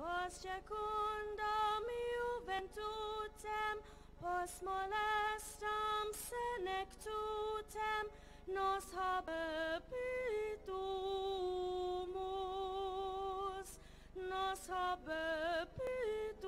post secundam juventutem, post molestam senectutem, nos habebitumus, nos habebitumus.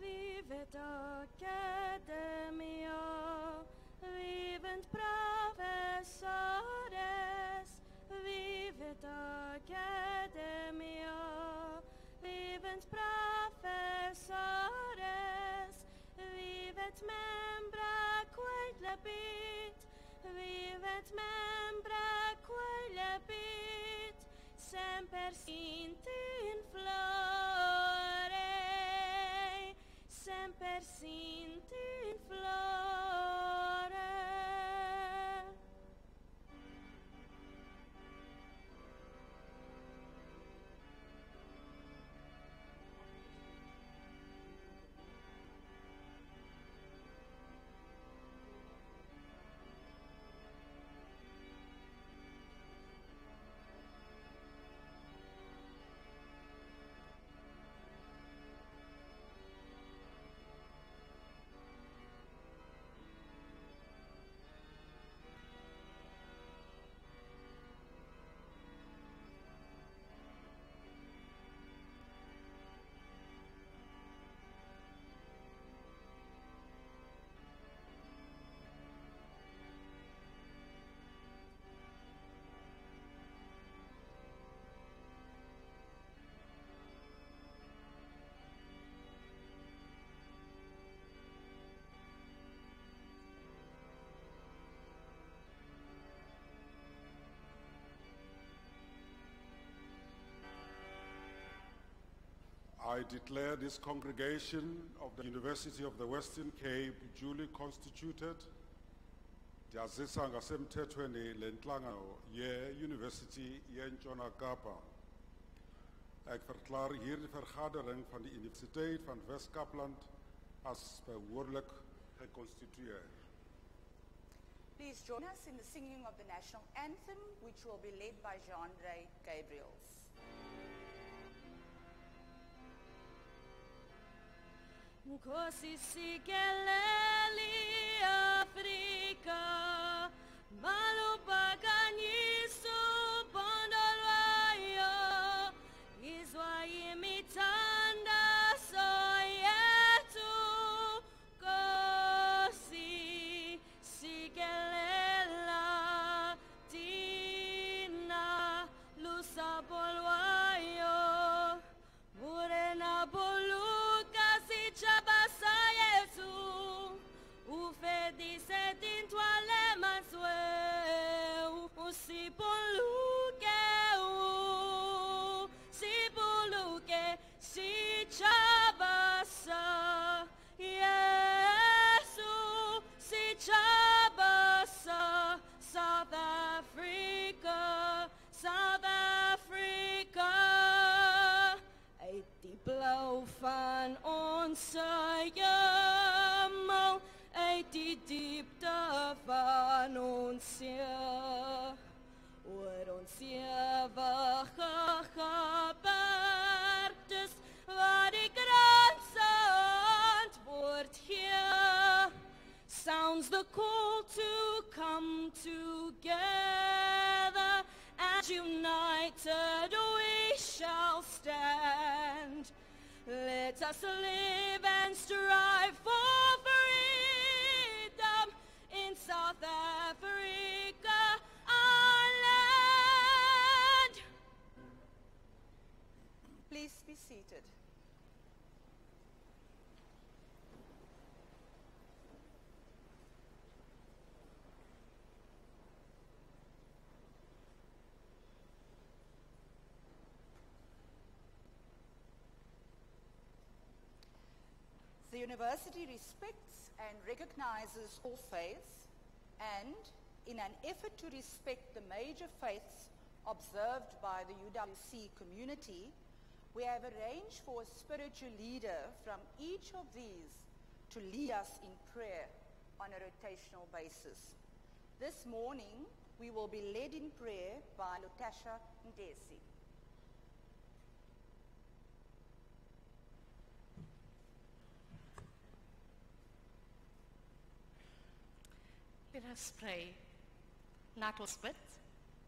Vivet academia, vivent professores, vivet academia, vivent professores, vivet membra quaelebit, vivet membra quaelebit, semper sint in flore, semper sint in flore. I declare this congregation of the University of the Western Cape duly constituted. Ndiyazisa ngasemthethweni le nhlangano ye-University yeNtshona Kapa. Ek verklaar hier die vergadering van die Universiteit van Wes-Kaapland as behoorlik geconstitueer. Please join us in the singing of the national anthem, which will be led by Jean-Ray Gabriels. Nkosi sikeleli Afrika, malupakanyisu bondolwayo, izwa imithandazo yethu, Nkosi sikelela tina lusapho lwayo, burena boluka sichabasa Yesu, ufedise tintwale masweu, usipuluke sipuluke sichabasa Yesu, sichabasa South Africa, South Africa. Die blauw van ons hemel, uit die diepte van ons see, oor ons ewige gebergtes, waar die grense antwoord gee, sounds the call to come together, and united we shall stand. Let us live and strive for freedom in South Africa, our land. Please be seated. university respects and recognizes all faiths, and in an effort to respect the major faiths observed by the UWC community, we have arranged for a spiritual leader from each of these to lead us in prayer on a rotational basis. This morning, we will be led in prayer by Lutasha Ndesi. Let us pray. Laat ons bid,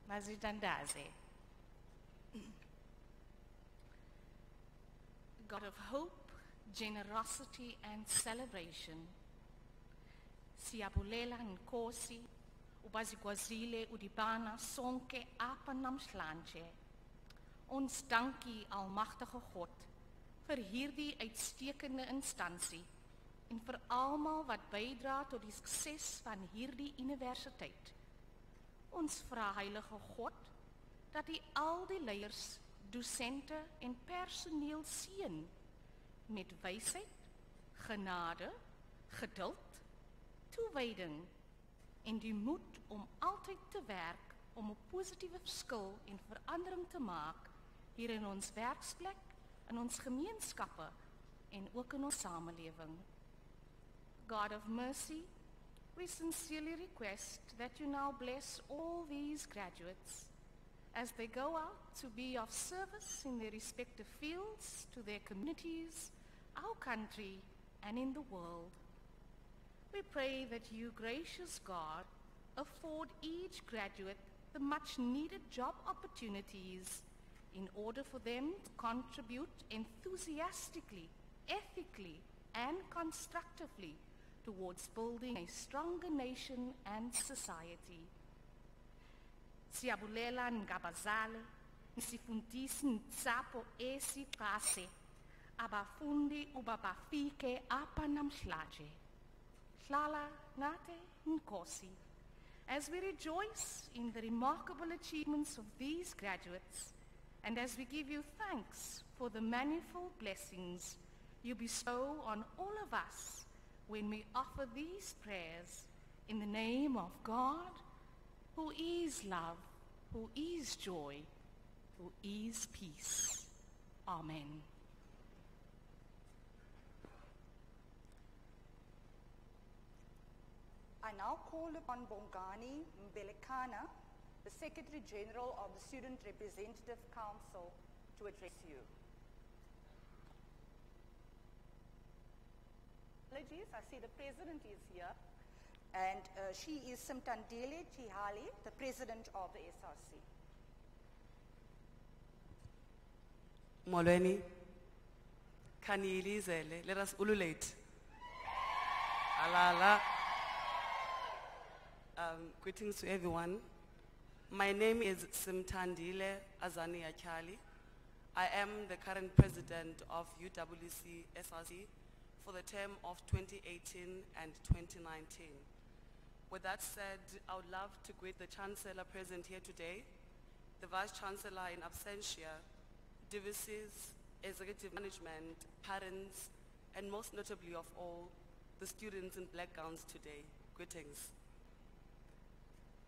Mazidandaze. God of hope, generosity and celebration, siyabulela nkosi, ubazikwazile udibana sonke apa namhlanje. Ons dankie almagtige God vir hierdie uitstekende instansie en vir almal wat bydra tot die sukses van hierdie universiteit. Ons vra Heilige God dat U al die leiers, dosente en personeel seën met wysheid, genade, geduld, toewyding en die moed om altyd te werk om 'n positiewe verskil en verandering te maak hier in ons werksplek, in ons gemeenskappe en ook in ons samelewing. God of mercy, we sincerely request that you now bless all these graduates as they go out to be of service in their respective fields to their communities, our country, and in the world. We pray that you, gracious God, afford each graduate the much needed job opportunities in order for them to contribute enthusiastically, ethically, and constructively towards building a stronger nation and society. Siyabulela ngabazali, nisifundisi ntsapo esiqase, abafundi ubabafike apa namhlanje. Hlala nate nkosi. As we rejoice in the remarkable achievements of these graduates, and as we give you thanks for the manifold blessings you bestow on all of us when we offer these prayers in the name of God, who is love, who is joy, who is peace. Amen. I now call upon Bongani Mbelekana, the Secretary General of the Student Representative Council, to address you. Apologies, I see the President is here, and she is Simtandile Chihali, the President of the SRC. Molweni, kaniyilizele, let us ululate. Alala. Greetings to everyone. My name is Simtandile Azani Achali. I am the current president of UWC SRC for the term of 2018 and 2019. With that said, I would love to greet the Chancellor present here today, the Vice Chancellor in absentia, DVCs, executive management, parents, and most notably of all, the students in black gowns today. Greetings.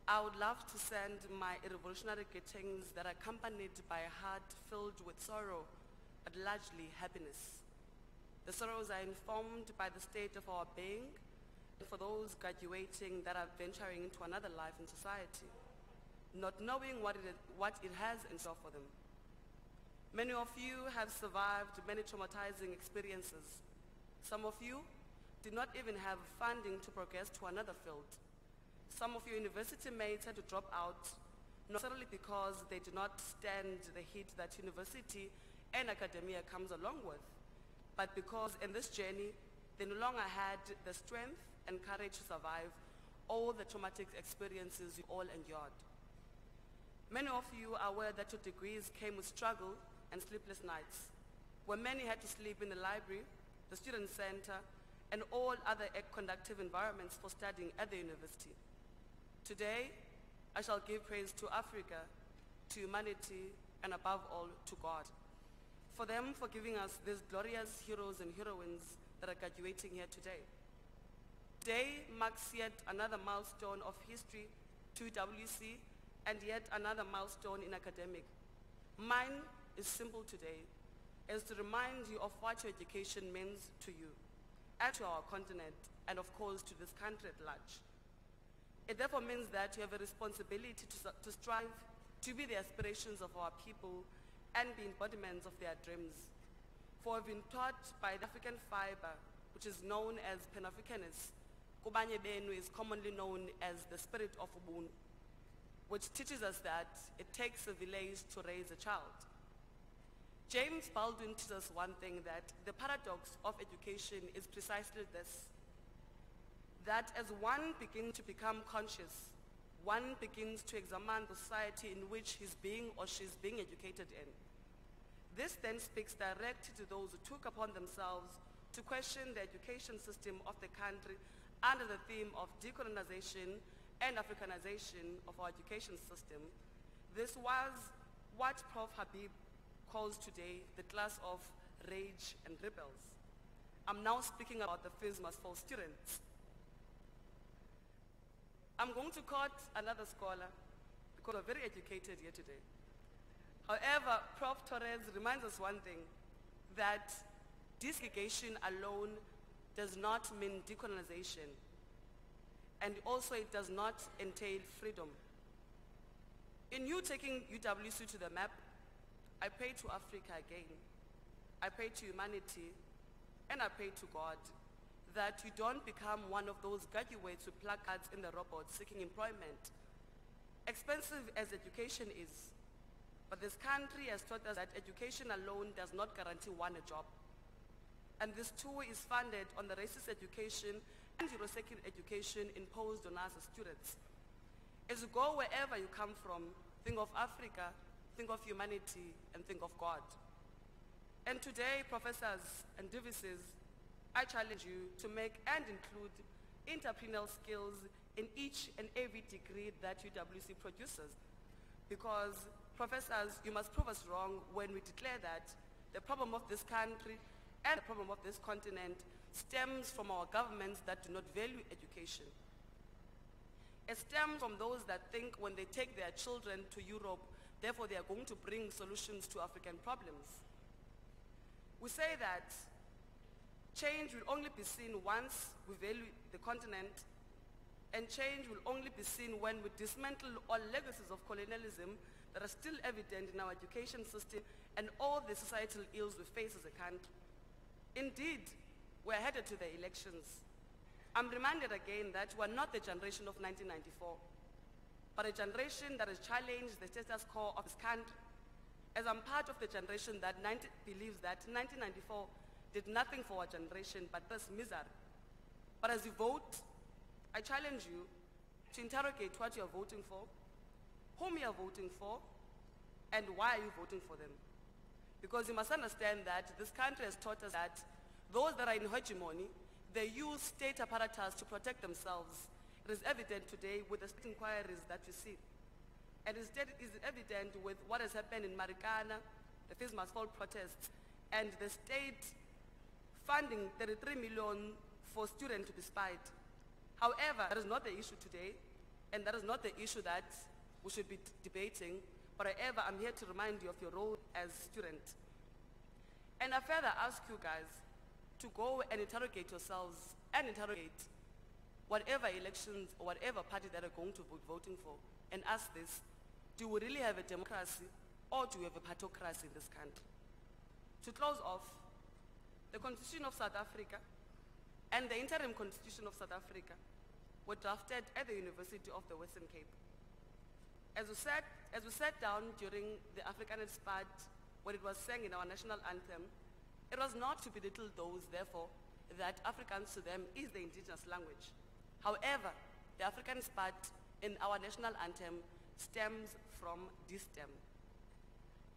I would love to send my revolutionary greetings that are accompanied by a heart filled with sorrow, but largely happiness. The sorrows are informed by the state of our being, and for those graduating that are venturing into another life in society, not knowing what it has in store for them. Many of you have survived many traumatizing experiences. Some of you did not even have funding to progress to another field. Some of your university mates had to drop out, not necessarily because they do not stand the heat that university and academia comes along with, but because in this journey, they no longer had the strength and courage to survive all the traumatic experiences you all endured. Many of you are aware that your degrees came with struggle and sleepless nights, where many had to sleep in the library, the student center, and all other conducive environments for studying at the university. Today, I shall give praise to Africa, to humanity, and above all, to God. For them, for giving us these glorious heroes and heroines that that are graduating here today. Today marks yet another milestone of history to UWC and yet another milestone in academic. Mine is simple today, is to remind you of what your education means to you and to our continent and of course to this country at large. It therefore means that you have a responsibility to strive to be the aspirations of our people and be embodiments of their dreams. For we've been taught by the African fiber, which is known as Pan-Africanist, Kubanye Benu is commonly known as the spirit of Ubuntu, which teaches us that it takes a village to raise a child. James Baldwin teaches us one thing, that the paradox of education is precisely this, that as one begins to become conscious, one begins to examine the society in which he's being or she's being educated in. This then speaks directly to those who took upon themselves to question the education system of the country under the theme of decolonization and Africanization of our education system. This was what Prof. Habib calls today the class of rage and rebels. I'm now speaking about the Fizz Must Fall students. I'm going to quote another scholar because we're very educated here today. However, Prof. Torres reminds us one thing, that desegregation alone does not mean decolonization, and also it does not entail freedom. In you taking UWC to the map, I pray to Africa again, I pray to humanity, and I pray to God that you don't become one of those graduates with placards in the robots seeking employment. Expensive as education is, but this country has taught us that education alone does not guarantee one a job. And this too is funded on the racist education and Eurocentric education imposed on us as students. As you go wherever you come from, think of Africa, think of humanity, and think of God. And today, professors and divises, I challenge you to make and include entrepreneurial skills in each and every degree that UWC produces. Because professors, you must prove us wrong when we declare that the problem of this country and the problem of this continent stems from our governments that do not value education. It stems from those that think when they take their children to Europe, therefore they are going to bring solutions to African problems. We say that change will only be seen once we value the continent, and change will only be seen when we dismantle all legacies of colonialism that are still evident in our education system and all the societal ills we face as a country. Indeed, we're headed to the elections. I'm reminded again that we're not the generation of 1994, but a generation that has challenged the status quo of this country. As I'm part of the generation that believes that 1994 did nothing for our generation but this misery. But as you vote, I challenge you to interrogate what you're voting for, whom you're voting for, and why are you voting for them. Because you must understand that this country has taught us that those that are in hegemony, they use state apparatus to protect themselves. It is evident today with the state inquiries that you see. And it is evident with what has happened in Marikana, the Fizz Must Fall protests, and the state funding 33 million for students to be spied. However, that is not the issue today, and that is not the issue that we should be debating, but however, I'm here to remind you of your role as students. And I further ask you guys to go and interrogate yourselves and interrogate whatever elections or whatever party that are going to be voting for, and ask this, do we really have a democracy or do we have a partocracy in this country? To close off, the Constitution of South Africa and the interim Constitution of South Africa were drafted at the University of the Western Cape. As we sat down during the Africanist part, when it was sang in our national anthem, it was not to belittle those, therefore, that Afrikaans to them is the indigenous language. However, the Africanist part in our national anthem stems from this stem.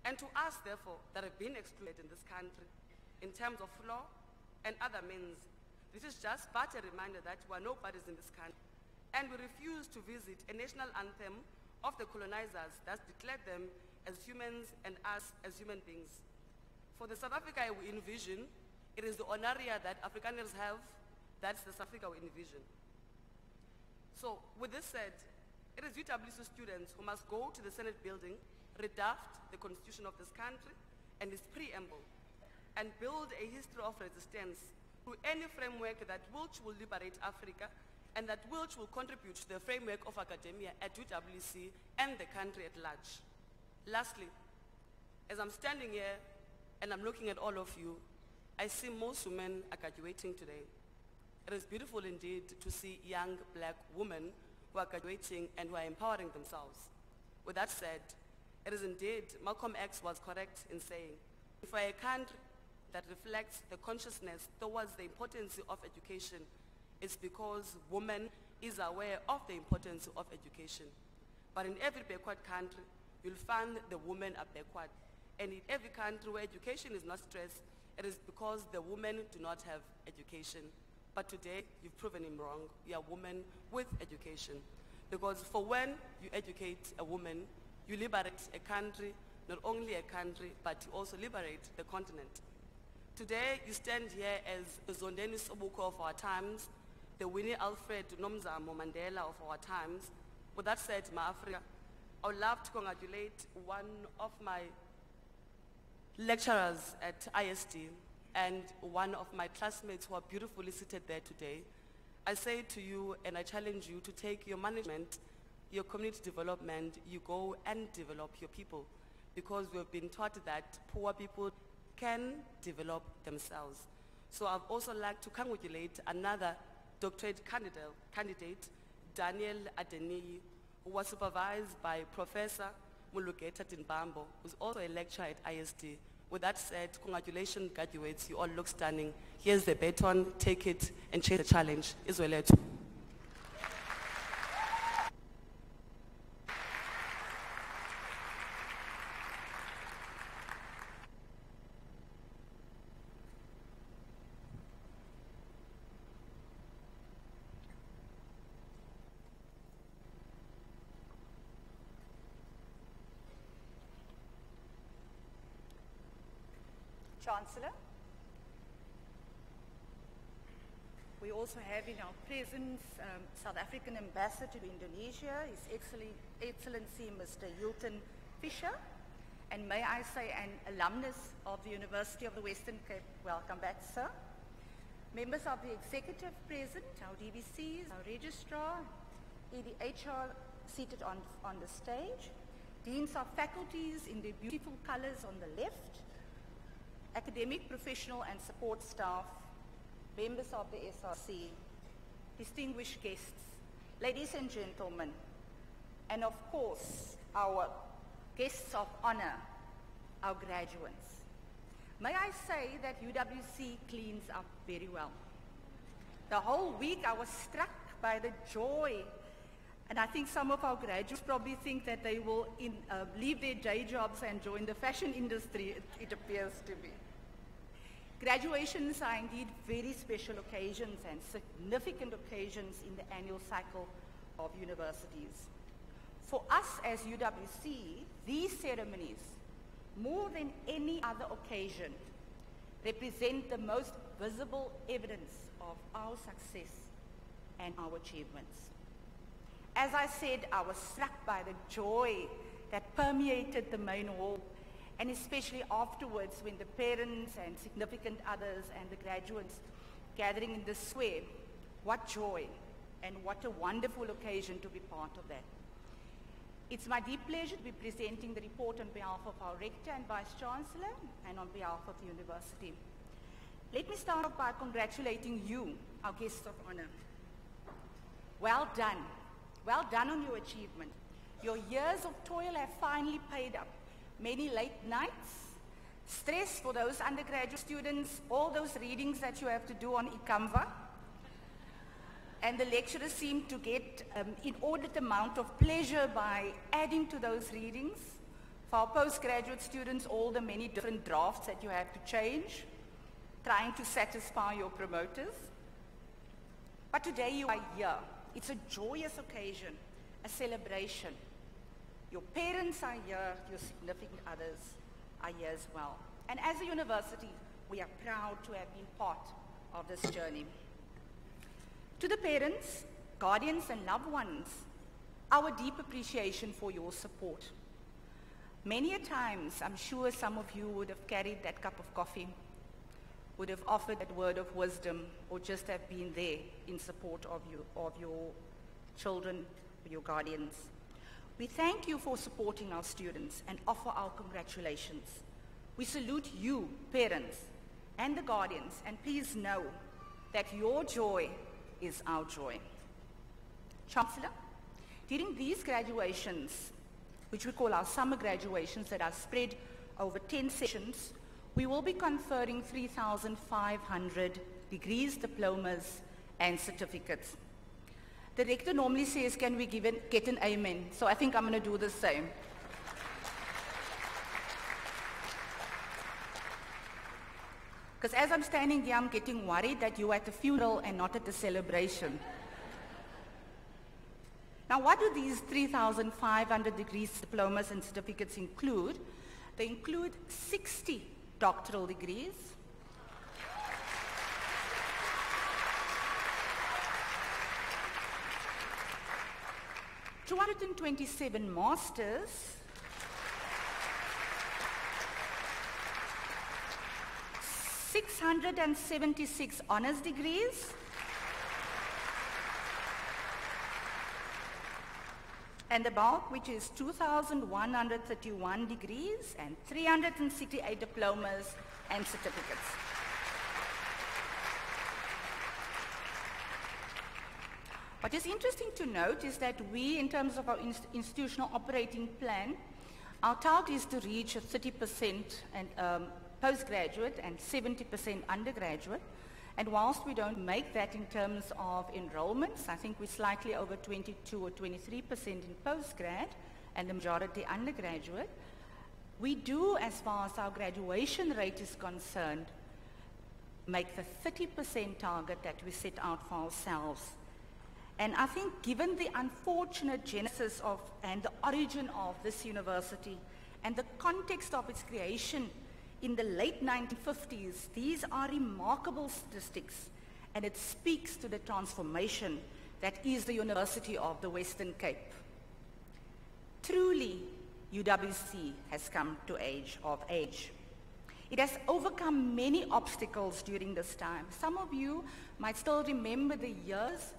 And to us, therefore, that have been excluded in this country, in terms of law and other means, this is just but a reminder that we are nobodies in this country, and we refuse to visit a national anthem of the colonizers that declared them as humans and us as human beings. For the South Africa we envision It is the honoria that Afrikaners have, that's the South Africa we envision. So with this said, it is UWC students who must go to the Senate building, redact the constitution of this country and its preamble, and build a history of resistance through any framework that which will liberate Africa and that which will contribute to the framework of academia at UWC and the country at large. Lastly, as I'm standing here and I'm looking at all of you, I see most women are graduating today. It is beautiful indeed to see young black women who are graduating and who are empowering themselves. With that said, it is indeed, Malcolm X was correct in saying, for a country that reflects the consciousness towards the importance of education, it's because women is aware of the importance of education. But in every backward country, you'll find the women are backward. And in every country where education is not stressed, it is because the women do not have education. But today, you've proven him wrong. You are women with education. Because for when you educate a woman, you liberate a country, not only a country, but you also liberate the continent. Today, you stand here as the Zondeni Sobuko of our times, the Winnie Alfred Nomzamo Mandela of our times. With that said, Ma Africa, I would love to congratulate one of my lecturers at ISD and one of my classmates who are beautifully seated there today. I say to you and I challenge you to take your management, your community development, you go and develop your people, because we've been taught that poor people can develop themselves. So I'd also like to congratulate another doctorate candidate, Daniel Adeniyi, who was supervised by Professor Mulugeta Tinbambo, who's also a lecturer at ISD. With that said, congratulations, graduates. You all look stunning. Here's the baton. Take it and chase the challenge. Izweletu. Chancellor. We also have in our presence South African Ambassador to Indonesia, His Excellency Mr. Hilton Fisher, and may I say an alumnus of the University of the Western Cape. Welcome back, sir. Members of the executive present, our DVCs, our registrar, EDHR seated on the stage, deans of faculties in their beautiful colors on the left, academic, professional and support staff, members of the SRC, distinguished guests, ladies and gentlemen, and of course, our guests of honor, our graduates. May I say that UWC cleans up very well. The whole week I was struck by the joy, and I think some of our graduates probably think that they will leave their day jobs and join the fashion industry, it appears to be. Graduations are indeed very special occasions and significant occasions in the annual cycle of universities. For us as UWC, these ceremonies, more than any other occasion, represent the most visible evidence of our success and our achievements. As I said, I was struck by the joy that permeated the main hall, and especially afterwards when the parents and significant others and the graduates gathering in the square. What joy and what a wonderful occasion to be part of that. It's my deep pleasure to be presenting the report on behalf of our Rector and Vice Chancellor and on behalf of the University. Let me start off by congratulating you, our guests of honor. Well done. Well done on your achievement. Your years of toil have finally paid up. Many late nights, stress for those undergraduate students, all those readings that you have to do on eCanva, and the lecturers seem to get inordinate amount of pleasure by adding to those readings. For our postgraduate students, all the many different drafts that you have to change, trying to satisfy your promoters. But today you are here. It's a joyous occasion, a celebration. Your parents are here, your significant others are here as well. And as a university, we are proud to have been part of this journey. To the parents, guardians, and loved ones, our deep appreciation for your support. Many a times, I'm sure some of you would have carried that cup of coffee, would have offered that word of wisdom, or just have been there in support of your children, your guardians. We thank you for supporting our students and offer our congratulations. We salute you, parents, and the guardians, and please know that your joy is our joy. Chancellor, during these graduations, which we call our summer graduations that are spread over 10 sessions, we will be conferring 3,500 degrees, diplomas, and certificates. The rector normally says, can we get an amen? So I think I'm going to do the same. Because as I'm standing here, I'm getting worried that you're at the funeral and not at the celebration. Now, what do these 3,500 degrees, diplomas, and certificates include? They include 60 doctoral degrees, 227 masters, 676 honors degrees, and the bulk, which is 2,131 degrees and 368 diplomas and certificates. What is interesting to note is that we, in terms of our institutional operating plan, our target is to reach a 30% and postgraduate and 70% undergraduate. And whilst we don't make that in terms of enrollments, I think we're slightly over 22 or 23% in postgrad and the majority undergraduate, we do, as far as our graduation rate is concerned, make the 30% target that we set out for ourselves. And I think given the unfortunate genesis of and the origin of this university and the context of its creation in the late 1950s, these are remarkable statistics, and it speaks to the transformation that is the University of the Western Cape. Truly, UWC has come to age. It has overcome many obstacles during this time. Some of you might still remember the years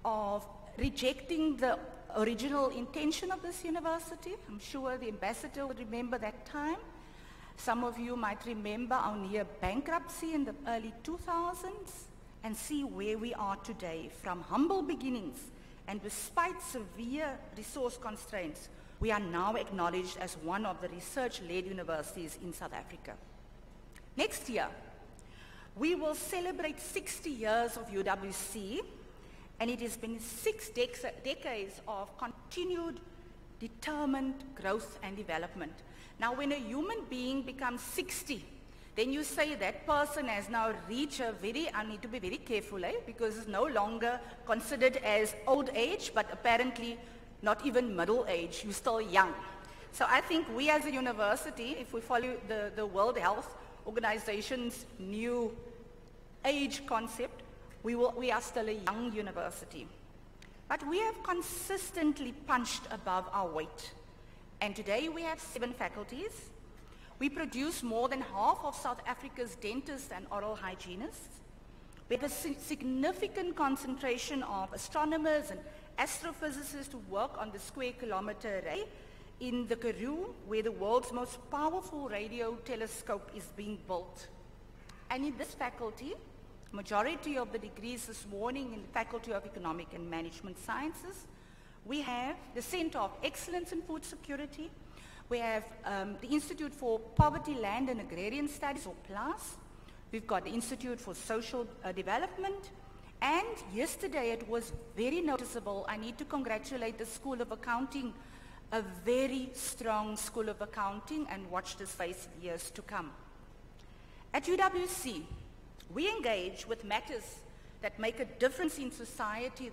of rejecting the original intention of this university. I'm sure the ambassador would remember that time. Some of you might remember our near bankruptcy in the early 2000s and see where we are today. From humble beginnings and despite severe resource constraints, we are now acknowledged as one of the research-led universities in South Africa. Next year, we will celebrate 60 years of UWC, and it has been 6 decades of continued, determined growth and development. Now, when a human being becomes 60, then you say that person has now reached a I need to be very careful, because it's no longer considered as old age, but apparently not even middle age. You're still young. So I think we as a university, if we follow the World Health Organization's new age concept, we are still a young university. But we have consistently punched above our weight. And today we have 7 faculties. We produce more than half of South Africa's dentists and oral hygienists. We have a significant concentration of astronomers and astrophysicists who work on the square kilometer array in the Karoo, where the world's most powerful radio telescope is being built. And in this faculty, majority of the degrees this morning in the Faculty of Economic and Management Sciences, we have the Center of Excellence in Food Security. We have the Institute for Poverty, Land and Agrarian Studies, or PLAS. We've got the Institute for Social Development. And yesterday it was very noticeable. I need to congratulate the School of Accounting, a very strong School of Accounting, and watch this space years to come. At UWC, we engage with matters that make a difference in society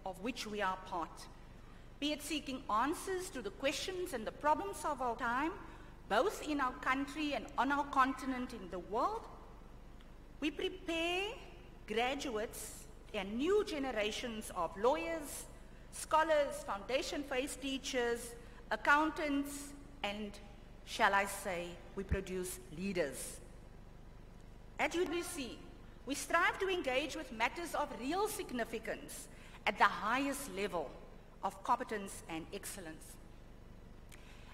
of which we are part. Be it seeking answers to the questions and the problems of our time, both in our country and on our continent in the world, We prepare graduates and new generations of lawyers, scholars, foundation-phase teachers, accountants, and, shall I say, we produce leaders. At UWC, we strive to engage with matters of real significance at the highest level of competence and excellence.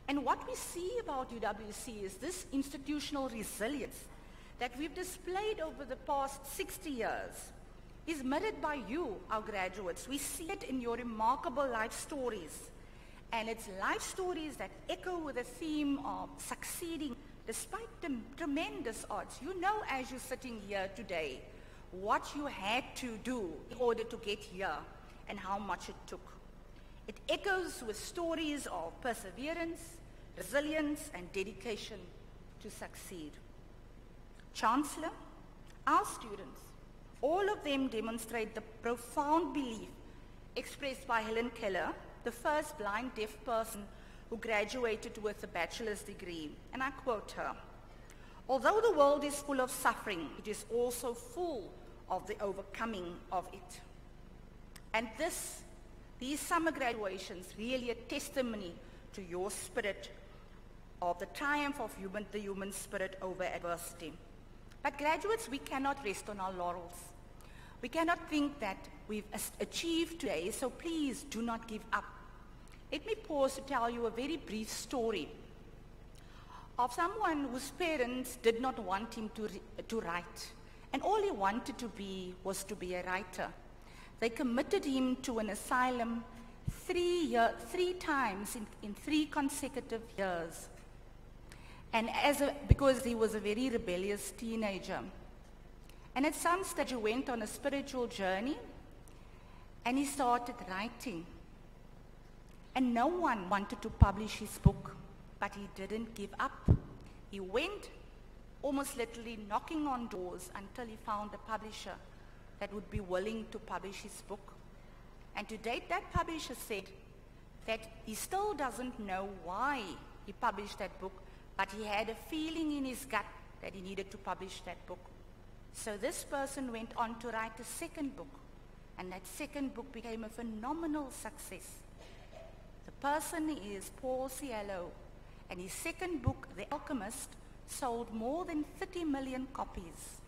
And what we see about UWC is this institutional resilience that we've displayed over the past 60 years is mirrored by you, our graduates. We see it in your remarkable life stories. And it's life stories that echo with the theme of succeeding despite the tremendous odds. You know, as you're sitting here today, what you had to do in order to get here and how much it took. It echoes with stories of perseverance, resilience, and dedication to succeed. Chancellor, our students, all of them demonstrate the profound belief expressed by Helen Keller, the first blind deaf person who graduated with a bachelor's degree. And I quote her, "Although the world is full of suffering, it is also full of the overcoming of it." And these summer graduations really a testimony to your spirit of the triumph of the human spirit over adversity. But graduates, we cannot rest on our laurels. We cannot think that we've achieved today, so please do not give up. Let me pause to tell you a very brief story of someone whose parents did not want him to write. And all he wanted to be was to be a writer. They committed him to an asylum three times in 3 consecutive years. And because he was a very rebellious teenager. And at some stage he went on a spiritual journey and he started writing. And no one wanted to publish his book, but he didn't give up. He went almost literally knocking on doors until he found a publisher that would be willing to publish his book. And to date, that publisher said that he still doesn't know why he published that book, but he had a feeling in his gut that he needed to publish that book. So this person went on to write a second book, and that second book became a phenomenal success. The person is Paul Cielo, and his second book, The Alchemist, sold more than 30 million copies.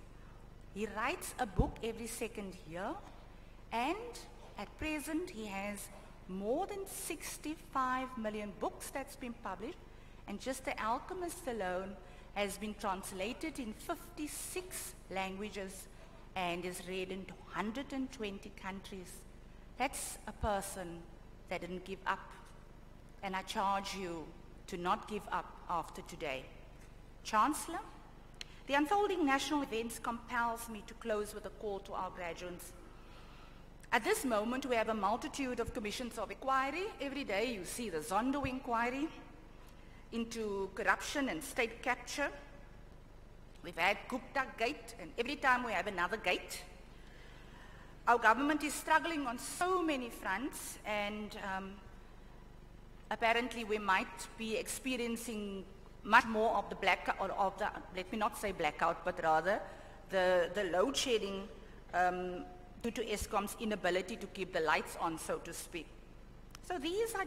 He writes a book every second year, and at present he has more than 65 million books that's been published, and just The Alchemist alone has been translated in 56 languages and is read in 120 countries. That's a person that didn't give up. And I charge you to not give up after today. Chancellor, the unfolding national events compels me to close with a call to our graduates. At this moment, we have a multitude of commissions of inquiry. Every day you see the Zondo inquiry into corruption and state capture. We've had Gupta Gate, and every time we have another gate. Our government is struggling on so many fronts, and apparently we might be experiencing much more of the blackout, or of the, let me not say blackout, but rather the load shedding due to Eskom's inability to keep the lights on, so to speak. So these are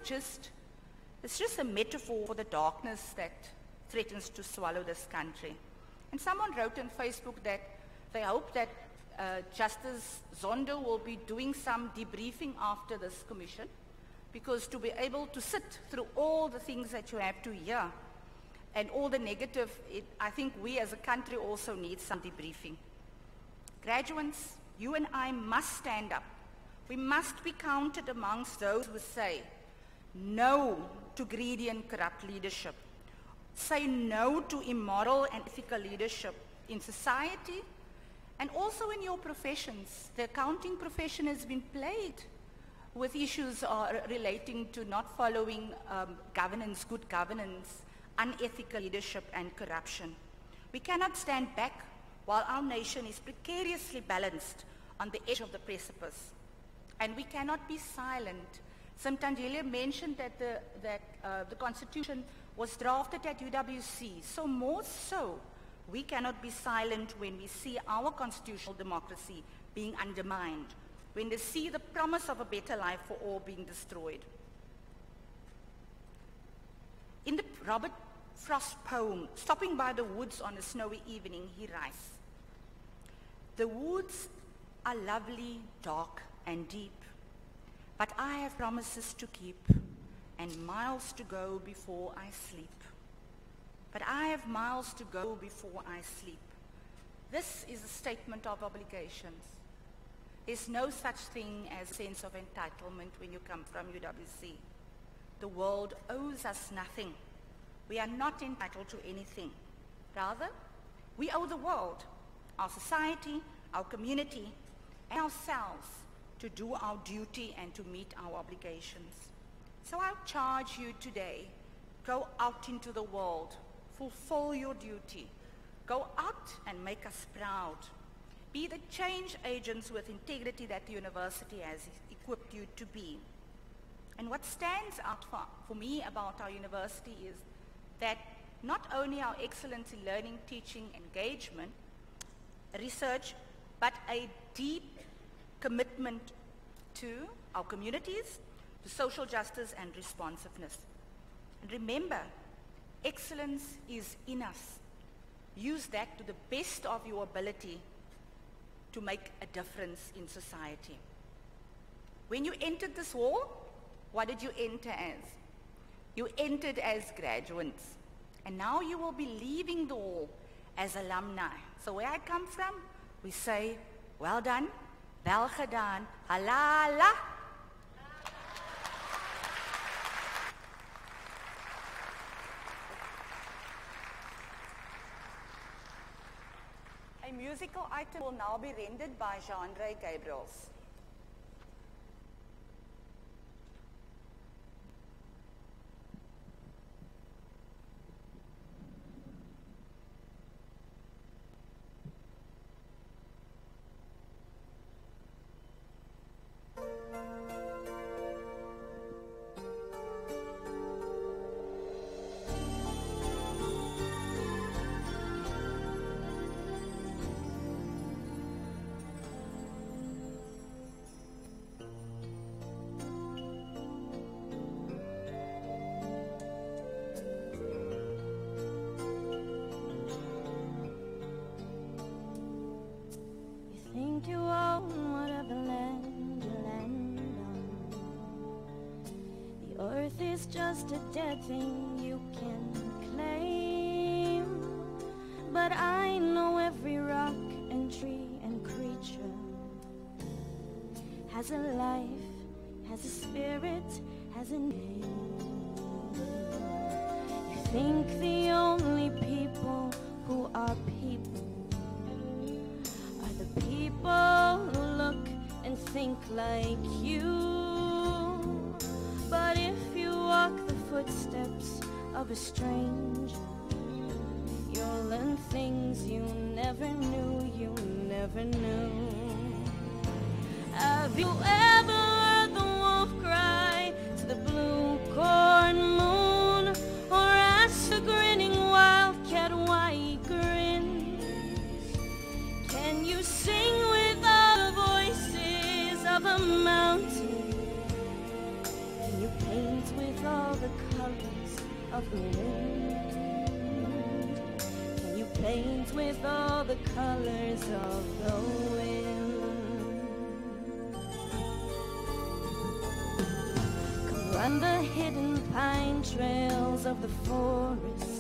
it's just a metaphor for the darkness that threatens to swallow this country. And someone wrote on Facebook that they hope that Justice Zondo will be doing some debriefing after this commission, because to be able to sit through all the things that you have to hear and all the negative, I think we as a country also need some debriefing. Graduates, you and I must stand up. We must be counted amongst those who say no to greedy and corrupt leadership. Say no to immoral and ethical leadership in society and also in your professions. The accounting profession has been plagued with issues relating to not following governance, good governance, unethical leadership, and corruption. We cannot stand back while our nation is precariously balanced on the edge of the precipice. And we cannot be silent. Simtandile mentioned that the Constitution was drafted at UWC. So more so, We cannot be silent when we see our constitutional democracy being undermined, when they see the promise of a better life for all being destroyed. In the Robert Frost poem, Stopping by the Woods on a Snowy Evening, he writes, "The woods are lovely, dark, and deep, but I have promises to keep and miles to go before I sleep. But I have miles to go before I sleep." This is a statement of obligations. There's no such thing as a sense of entitlement when you come from UWC. The world owes us nothing. We are not entitled to anything. Rather, we owe the world, our society, our community, and ourselves to do our duty and to meet our obligations. So I charge you today, go out into the world, fulfill your duty. Go out and make us proud. Be the change agents with integrity that the university has equipped you to be. And what stands out for me about our university is that not only our excellence in learning, teaching, engagement, research, but a deep commitment to our communities, to social justice and responsiveness. And remember, excellence is in us. Use that to the best of your ability to make a difference in society. When you entered this hall, what did you enter as? You entered as graduates. And now you will be leaving the hall as alumni. So where I come from, we say, well done, wel gedaan, halala. A musical item will now be rendered by Jean-Ray Gabriels. You own whatever land you land on. The earth is just a dead thing you can claim. But I know every rock and tree and creature has a life, has a spirit, has a name. You think the only people who are people people who look and think like you. But if you walk the footsteps of a stranger, you'll learn things you never knew, you never knew. Have you ever heard the wolf cry to the blue corn moon, or asked the grinning wildcat why he grins? Can you sing with all the voices of a mountain? Can you paint with all the colors of the wind? Can you paint with all the colors of the wind? Come run the hidden pine trails of the forest.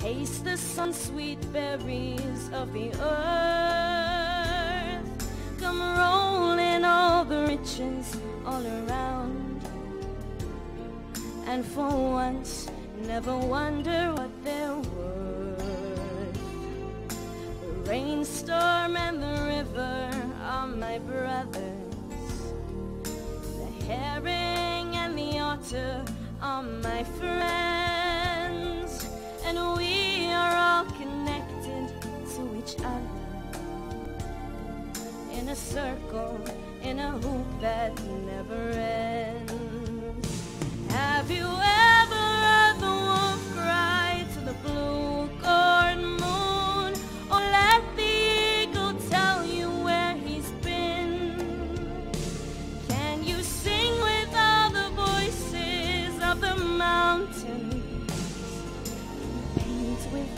Taste the sun-sweet berries of the earth. Come roll in all the riches all around. And for once, never wonder what they're worth. The rainstorm and the river are my brothers. The herring and the otter are my friends. And we are all connected to each other in a circle, in a hoop that never ends. Have you ever heard the wolf cry to the blue corn?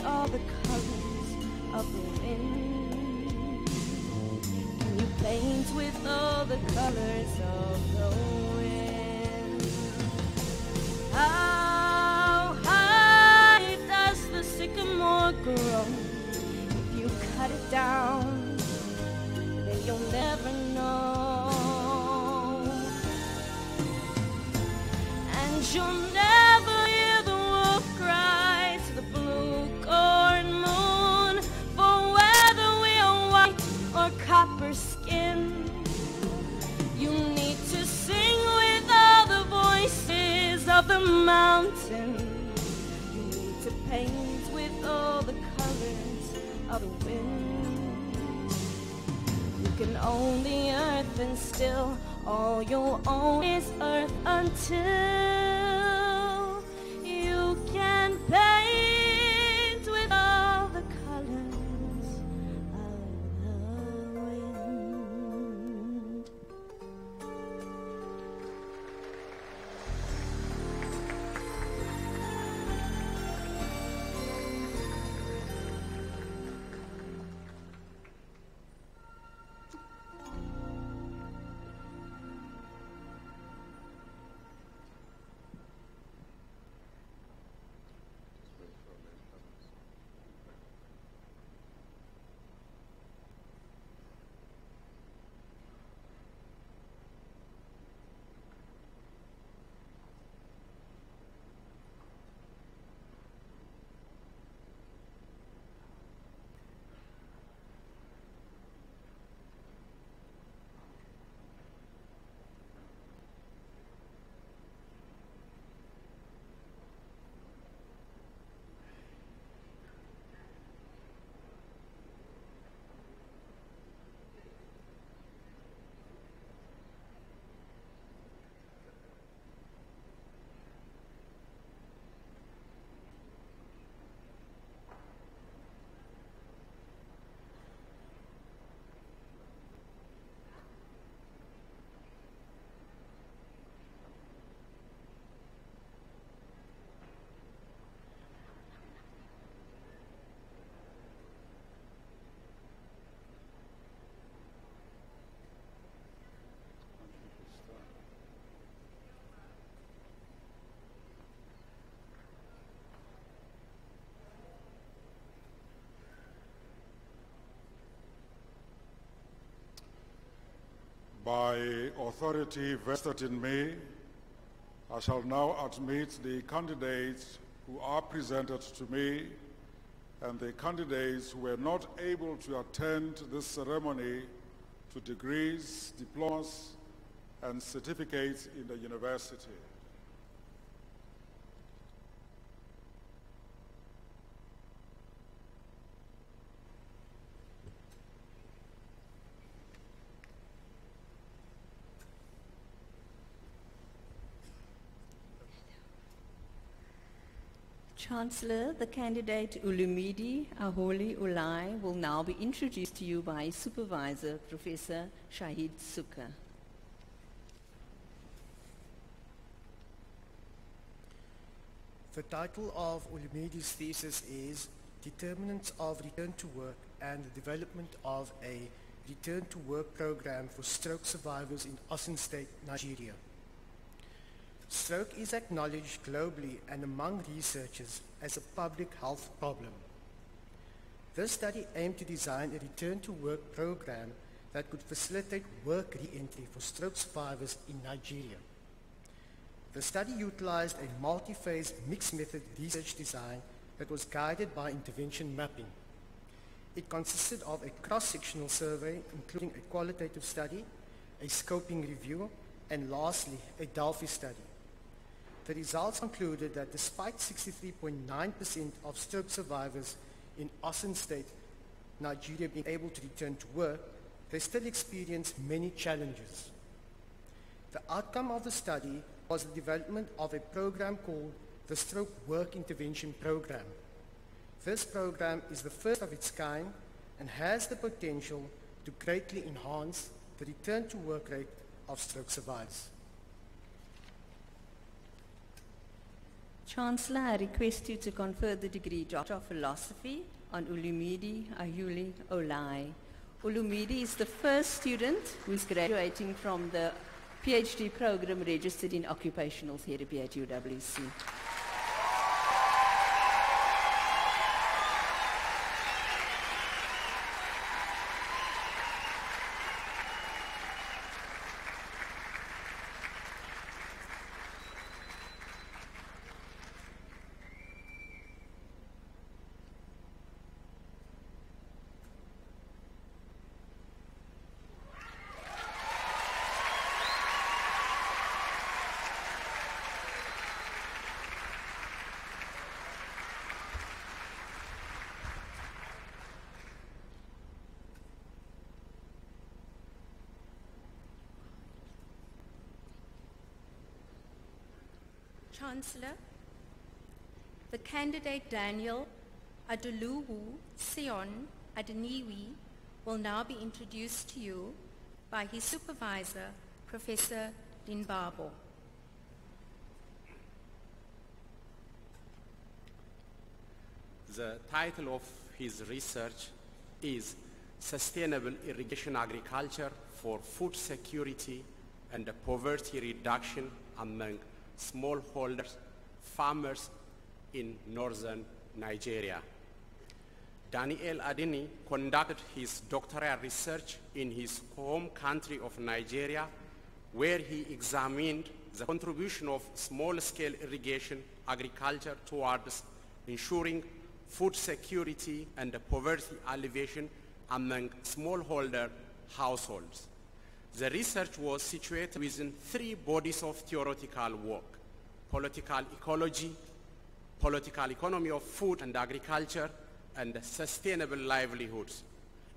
all the colors of the wind? Can you paint with all the colors of the wind? How high does the sycamore grow? If you cut it down, then you'll never know. And you'll never hear the wolf cry to the blue corn moon, for whether we are white or copper skin, you need to sing with all the voices of the mountain. You need to paint with all the colors of the wind. You can own the earth and still all you'll own is earth until you can paint with all the colors of the wind. By authority vested in me, I shall now admit the candidates who are presented to me and the candidates who were not able to attend this ceremony to degrees, diplomas, and certificates in the university. Chancellor, the candidate Ulumidi Aholi Ulai will now be introduced to you by his supervisor, Professor Shahid Suka. The title of Ulumidi's thesis is Determinants of Return to Work and the Development of a Return to Work Program for Stroke Survivors in Osun State, Nigeria. Stroke is acknowledged globally and among researchers as a public health problem. This study aimed to design a return-to-work program that could facilitate work re-entry for stroke survivors in Nigeria. The study utilized a multi-phase mixed-method research design that was guided by intervention mapping. It consisted of a cross-sectional survey, including a qualitative study, a scoping review, and lastly, a Delphi study. The results concluded that despite 63.9% of stroke survivors in Osun State, Nigeria being able to return to work, they still experience many challenges. The outcome of the study was the development of a program called the Stroke Work Intervention Program. This program is the first of its kind and has the potential to greatly enhance the return to work rate of stroke survivors. Chancellor, I request you to confer the degree Doctor of Philosophy on Olumide Ayuli Olai. Olumide is the first student who is graduating from the PhD program registered in occupational therapy at UWC. Chancellor, the candidate Daniel Aduluwu Sion Adeniwi will now be introduced to you by his supervisor, Professor Dinbabo. The title of his research is Sustainable Irrigation Agriculture for Food Security and Poverty Reduction Among Smallholders Farmers in Northern Nigeria. Daniel Adeni conducted his doctoral research in his home country of Nigeria, where he examined the contribution of small-scale irrigation agriculture towards ensuring food security and poverty alleviation among smallholder households. The research was situated within three bodies of theoretical work: political ecology, political economy of food and agriculture, and sustainable livelihoods.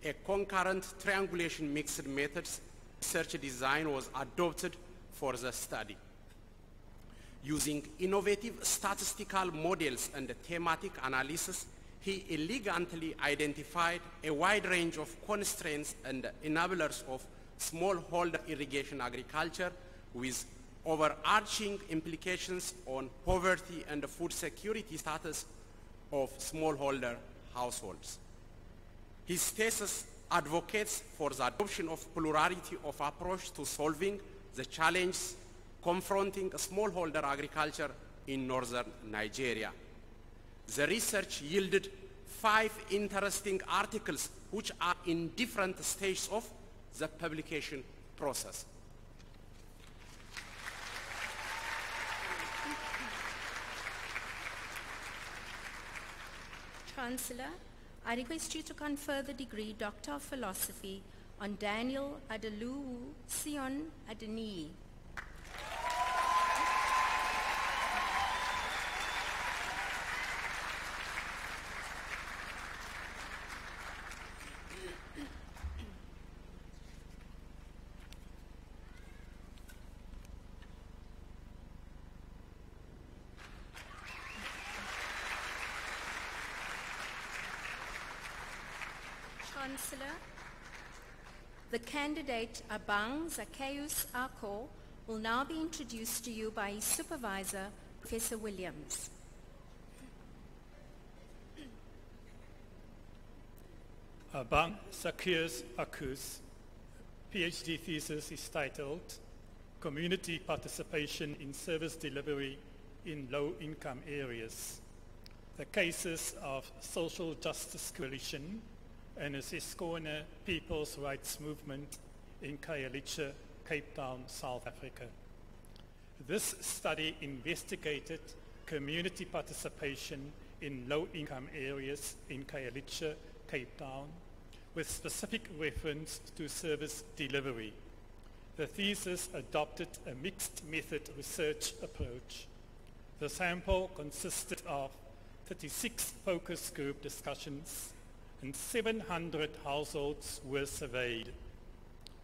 A concurrent triangulation mixed methods research design was adopted for the study. Using innovative statistical models and thematic analysis, he elegantly identified a wide range of constraints and enablers of smallholder irrigation agriculture with overarching implications on poverty and food security status of smallholder households. His thesis advocates for the adoption of plurality of approach to solving the challenges confronting smallholder agriculture in northern Nigeria. The research yielded 5 interesting articles which are in different stages of the publication process. Chancellor, I request you to confer the degree Doctor of Philosophy on Daniel Aduluwu Sion Adeniyi. Chancellor, the candidate Abang Zacchaeus Ako will now be introduced to you by his supervisor, Professor Williams. Abang Zacchaeus Aku's PhD thesis is titled Community Participation in Service Delivery in Low-Income Areas: The Cases of Social Justice Coalition and the Siskona People's Rights Movement in Khayelitsha, Cape Town, South Africa. This study investigated community participation in low-income areas in Khayelitsha, Cape Town, with specific reference to service delivery. The thesis adopted a mixed method research approach. The sample consisted of 36 focus group discussions, and 700 households were surveyed.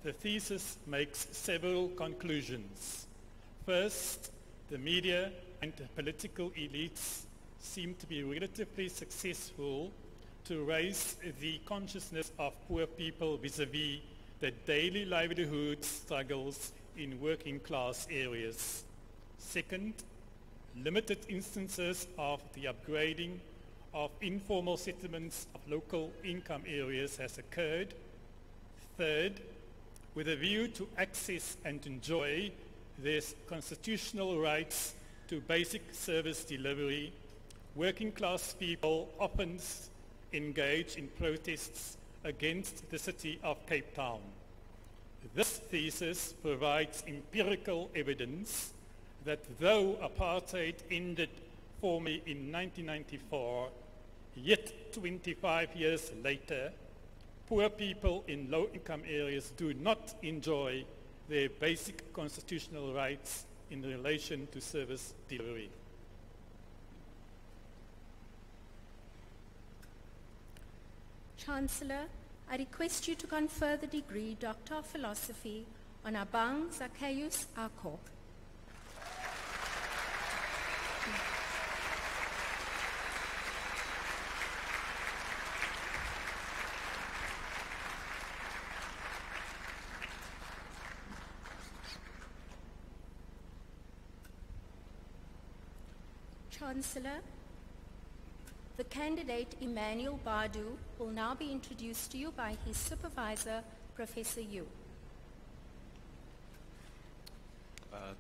The thesis makes several conclusions. First, the media and the political elites seem to be relatively successful to raise the consciousness of poor people vis-à-vis the daily livelihood struggles in working class areas. Second, limited instances of the upgrading of informal settlements of local income areas has occurred. Third, with a view to access and enjoy their constitutional rights to basic service delivery, working class people often engage in protests against the city of Cape Town. This thesis provides empirical evidence that though apartheid ended formally in 1994, yet 25 years later, poor people in low-income areas do not enjoy their basic constitutional rights in relation to service delivery. Chancellor, I request you to confer the degree Doctor of Philosophy on Abang Zacchaeus Ako. Chancellor, the candidate Emmanuel Badu will now be introduced to you by his supervisor, Professor Yu.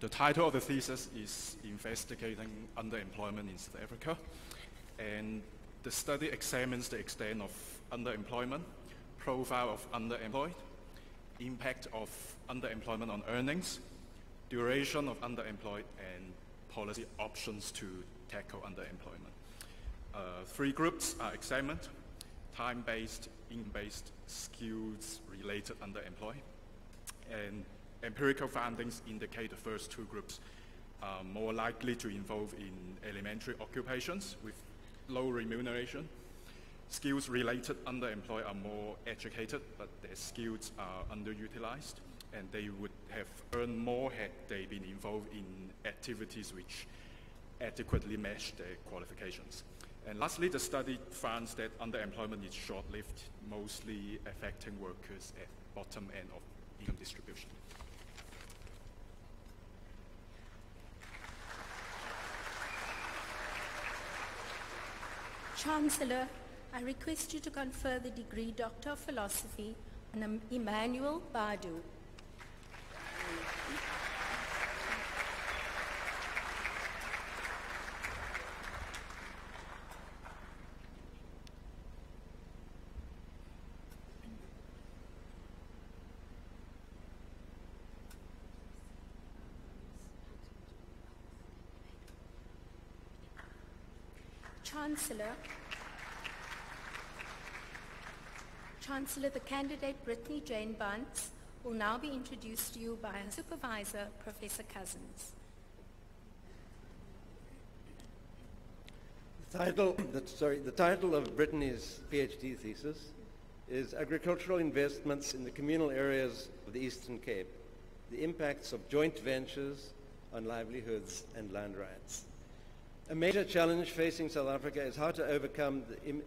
The title of the thesis is Investigating Underemployment in South Africa, and the study examines the extent of underemployment, profile of underemployed, impact of underemployment on earnings, duration of underemployed, and policy options to tackle underemployment. Three groups are examined: time-based, income-based, skills-related underemployed. And empirical findings indicate the first two groups are more likely to involve in elementary occupations with low remuneration. Skills-related underemployed are more educated, but their skills are underutilized, and they would have earned more had they been involved in activities which adequately match their qualifications. And lastly, the study finds that underemployment is short-lived, mostly affecting workers at bottom end of income distribution. Chancellor, I request you to confer the degree Doctor of Philosophy on Emmanuel Badu. Chancellor, the candidate Brittany Jane Bunce will now be introduced to you by her supervisor, Professor Cousins. The title of Brittany's PhD thesis is Agricultural Investments in the Communal Areas of the Eastern Cape, the Impacts of Joint Ventures on Livelihoods and Land Rights. A major challenge facing South Africa is how to overcome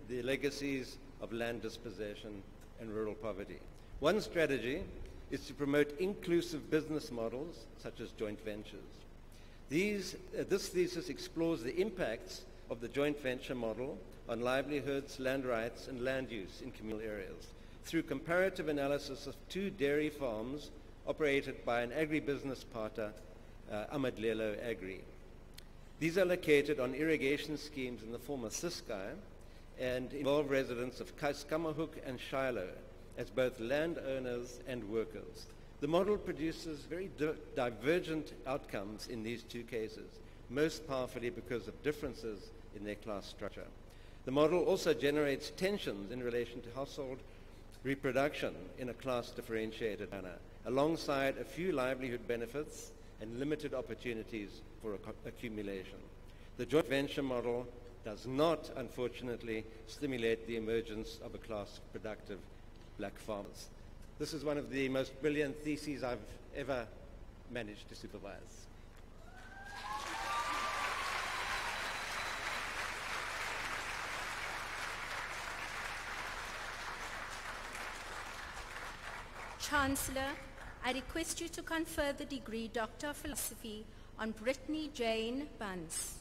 the legacies of land dispossession and rural poverty. One strategy is to promote inclusive business models such as joint ventures. This thesis explores the impacts of the joint venture model on livelihoods, land rights, and land use in communal areas through comparative analysis of two dairy farms operated by an agribusiness partner, Amadlelo Agri. These are located on irrigation schemes in the former Ciskei and involve residents of Skamahook and Shiloh as both landowners and workers. The model produces very divergent outcomes in these two cases, most powerfully because of differences in their class structure. The model also generates tensions in relation to household reproduction in a class-differentiated manner, alongside a few livelihood benefits and limited opportunities for accumulation. The joint venture model does not, unfortunately, stimulate the emergence of a class of productive black farmers. This is one of the most brilliant theses I've ever managed to supervise. Chancellor, I request you to confer the degree Doctor of Philosophy on Brittany Jane Bunce.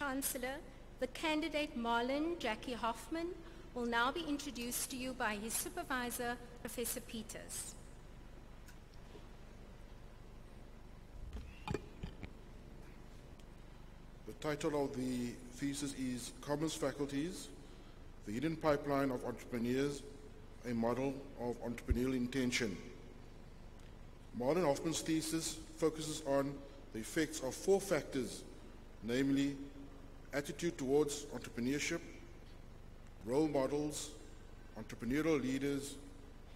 Chancellor, the candidate Marlon Jackie Hoffman will now be introduced to you by his supervisor, Professor Peters. The title of the thesis is Commerce Faculties, the Hidden Pipeline of Entrepreneurs, a Model of Entrepreneurial Intention. Marlon Hoffman's thesis focuses on the effects of 4 factors, namely attitude towards entrepreneurship, role models, entrepreneurial leaders,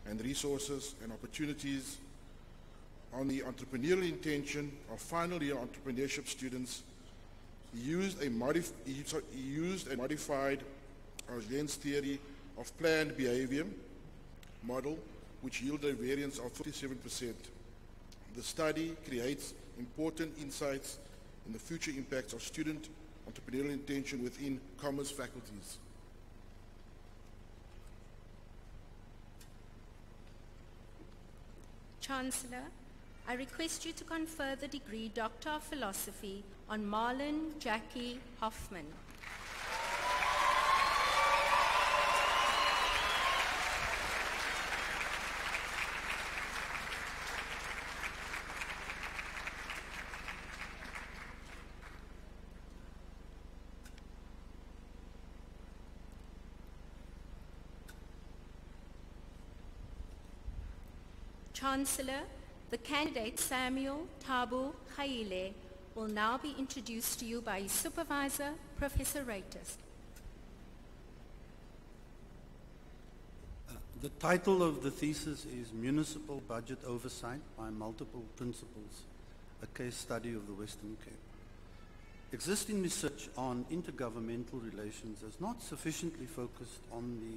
and resources and opportunities on the entrepreneurial intention of final year entrepreneurship students. He used a modified Gaussian theory of planned behavior model, which yielded a variance of 57%. The study creates important insights in the future impacts of student entrepreneurial intention within commerce faculties. Chancellor, I request you to confer the degree Doctor of Philosophy on Marlon Jackie Hoffman. Chancellor, the candidate Samuel Tabu Khaile will now be introduced to you by his supervisor, Professor Reiters. The title of the thesis is Municipal Budget Oversight by Multiple Principles, a case study of the Western Cape. Existing research on intergovernmental relations has not sufficiently focused on the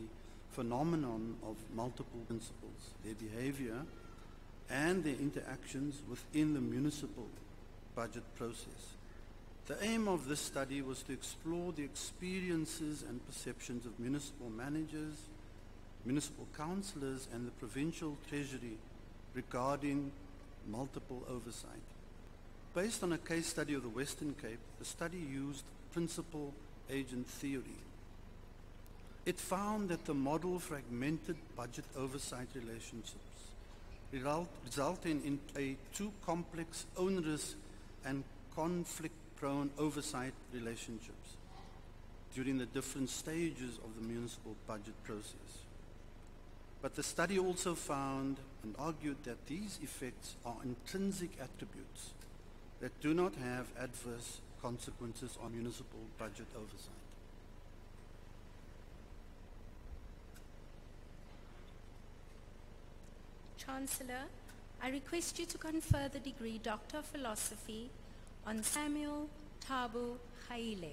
phenomenon of multiple principles, their behavior, and their interactions within the municipal budget process. The aim of this study was to explore the experiences and perceptions of municipal managers, municipal councillors, and the provincial treasury regarding multiple oversight. Based on a case study of the Western Cape, the study used principal-agent theory. It found that the model fragmented budget oversight relationships, resulting in a too complex, onerous, and conflict-prone oversight relationships during the different stages of the municipal budget process. But the study also found and argued that these effects are intrinsic attributes that do not have adverse consequences on municipal budget oversight. Chancellor, I request you to confer the degree Doctor of Philosophy on Samuel Tabu Khaile.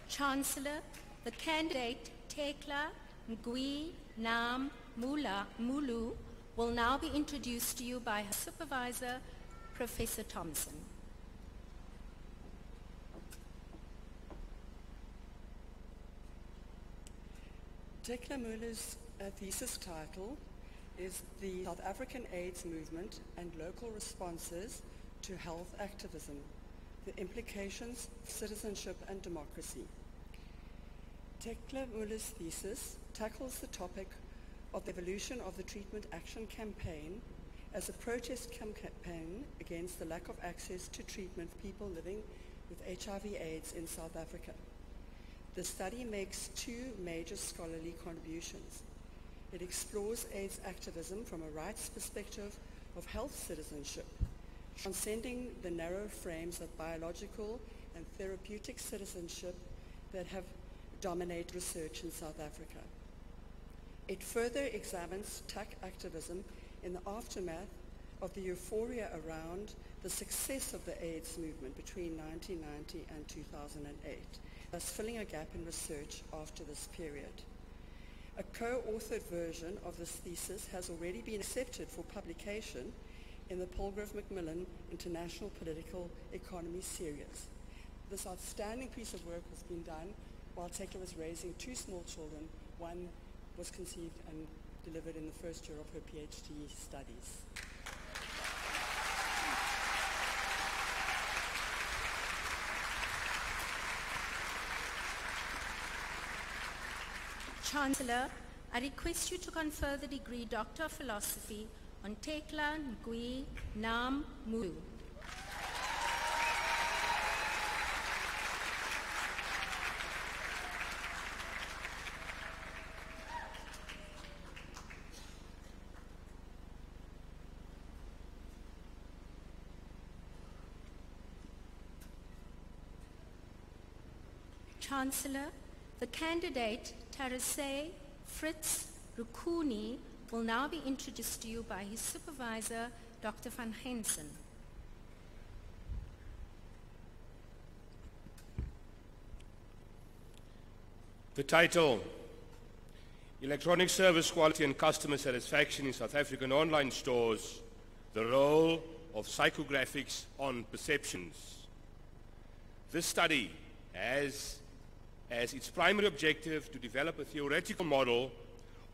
Chancellor, the candidate Tekla Ngui Nam Mulu will now be introduced to you by her supervisor, Professor Thompson. Tekla Mulu's thesis title is The South African AIDS Movement and Local Responses to Health Activism, the Implications of Citizenship and Democracy. Tekla Mulu's thesis tackles the topic of the evolution of the Treatment Action Campaign as a protest campaign against the lack of access to treatment for people living with HIV/AIDS in South Africa. The study makes two major scholarly contributions. It explores AIDS activism from a rights perspective of health citizenship, transcending the narrow frames of biological and therapeutic citizenship that have dominated research in South Africa. It further examines TAC activism in the aftermath of the euphoria around the success of the AIDS movement between 1990 and 2008, thus filling a gap in research after this period. A co-authored version of this thesis has already been accepted for publication in the Palgrave Macmillan International Political Economy series. This outstanding piece of work has been done while Tekla was raising two small children. One was conceived and delivered in the first year of her PhD studies. Chancellor, I request you to confer the degree Doctor of Philosophy on Tekla Ngui Nam Mulu. Chancellor, the candidate Tarasay Fritz Rukuni will now be introduced to you by his supervisor, Dr. van Hensen. The title, Electronic Service Quality and Customer Satisfaction in South African Online Stores, the Role of Psychographics on Perceptions. This study has as its primary objective to develop a theoretical model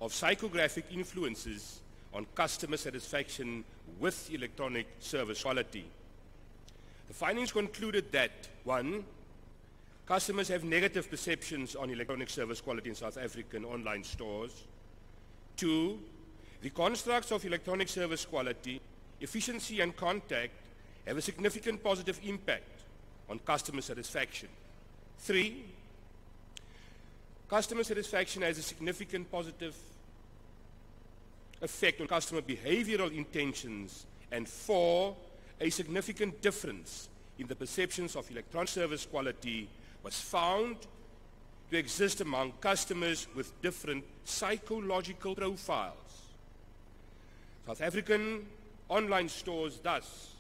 of psychographic influences on customer satisfaction with electronic service quality. The findings concluded that, 1, customers have negative perceptions on electronic service quality in South African online stores. 2, the constructs of electronic service quality, efficiency and contact have a significant positive impact on customer satisfaction. 3, customer satisfaction has a significant positive effect on customer behavioral intentions. And 4, a significant difference in the perceptions of electronic service quality was found to exist among customers with different psychological profiles. South African online stores thus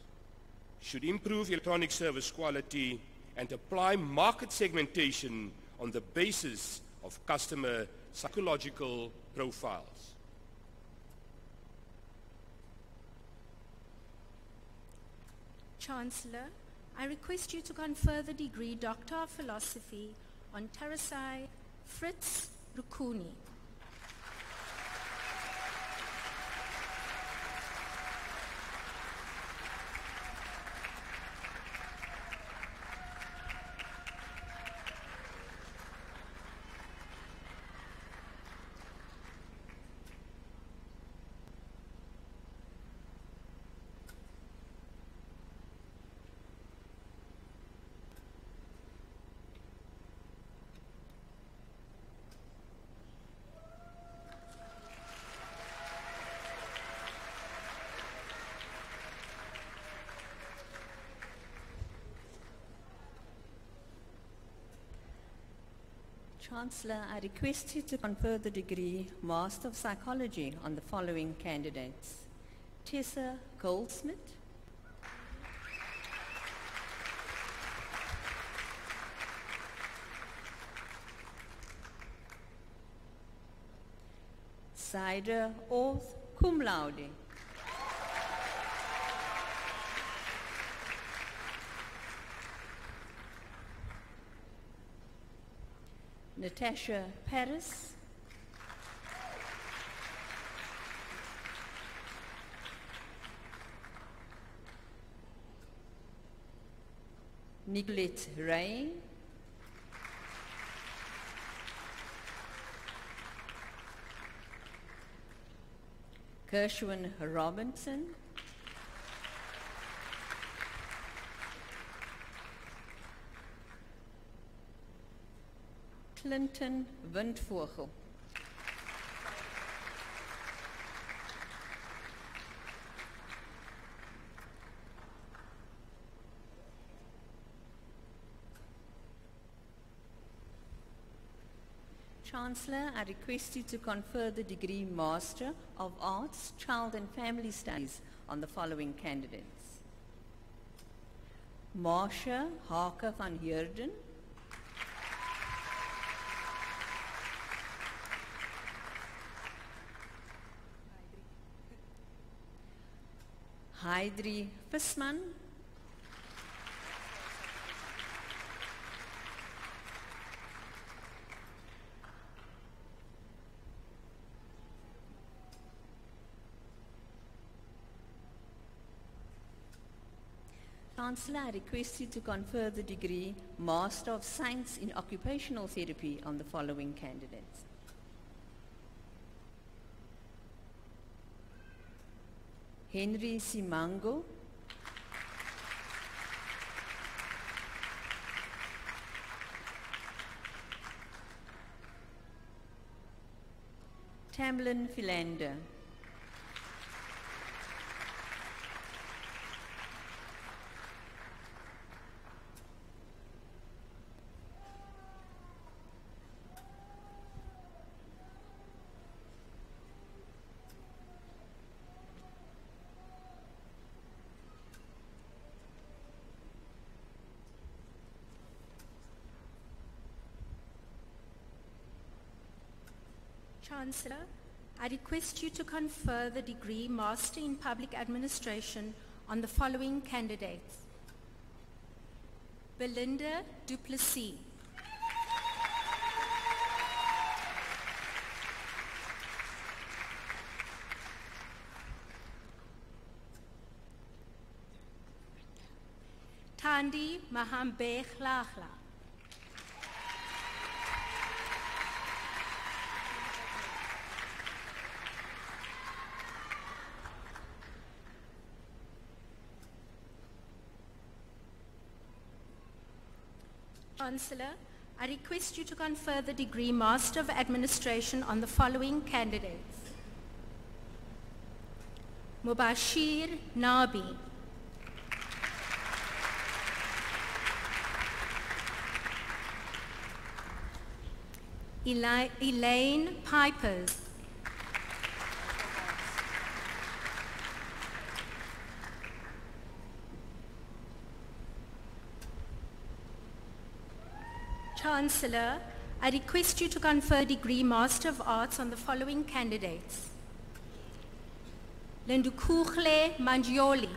should improve electronic service quality and apply market segmentation on the basis of customer psychological profiles. Chancellor, I request you to confer the degree Doctor of Philosophy on Tarasay Fritz Rukuni. Chancellor, I request you to confer the degree Master of Psychology on the following candidates: Tessa Goldsmith, Saida Orth, cum laude, Natasha Paris, Nicolette Ray, Gershwin Robinson, Clinton Windvogel. Chancellor, I request you to confer the degree Master of Arts, Child and Family Studies on the following candidates. Marsha Hake van Heerden. Heidri Visman. Chancellor, I request you to confer the degree Master of Science in Occupational Therapy on the following candidates. Henry Simango. Tamlin Philander. Chancellor, I request you to confer the degree Master in Public Administration on the following candidates. Belinda Duplessis. Thandi Mahambe-Glagla. Chancellor, I request you to confer the degree Master of Administration on the following candidates. Mubashir Nabi. Elaine Pipers. Chancellor, I request you to confer degree Master of Arts on the following candidates. Lindukuhle Mangioli.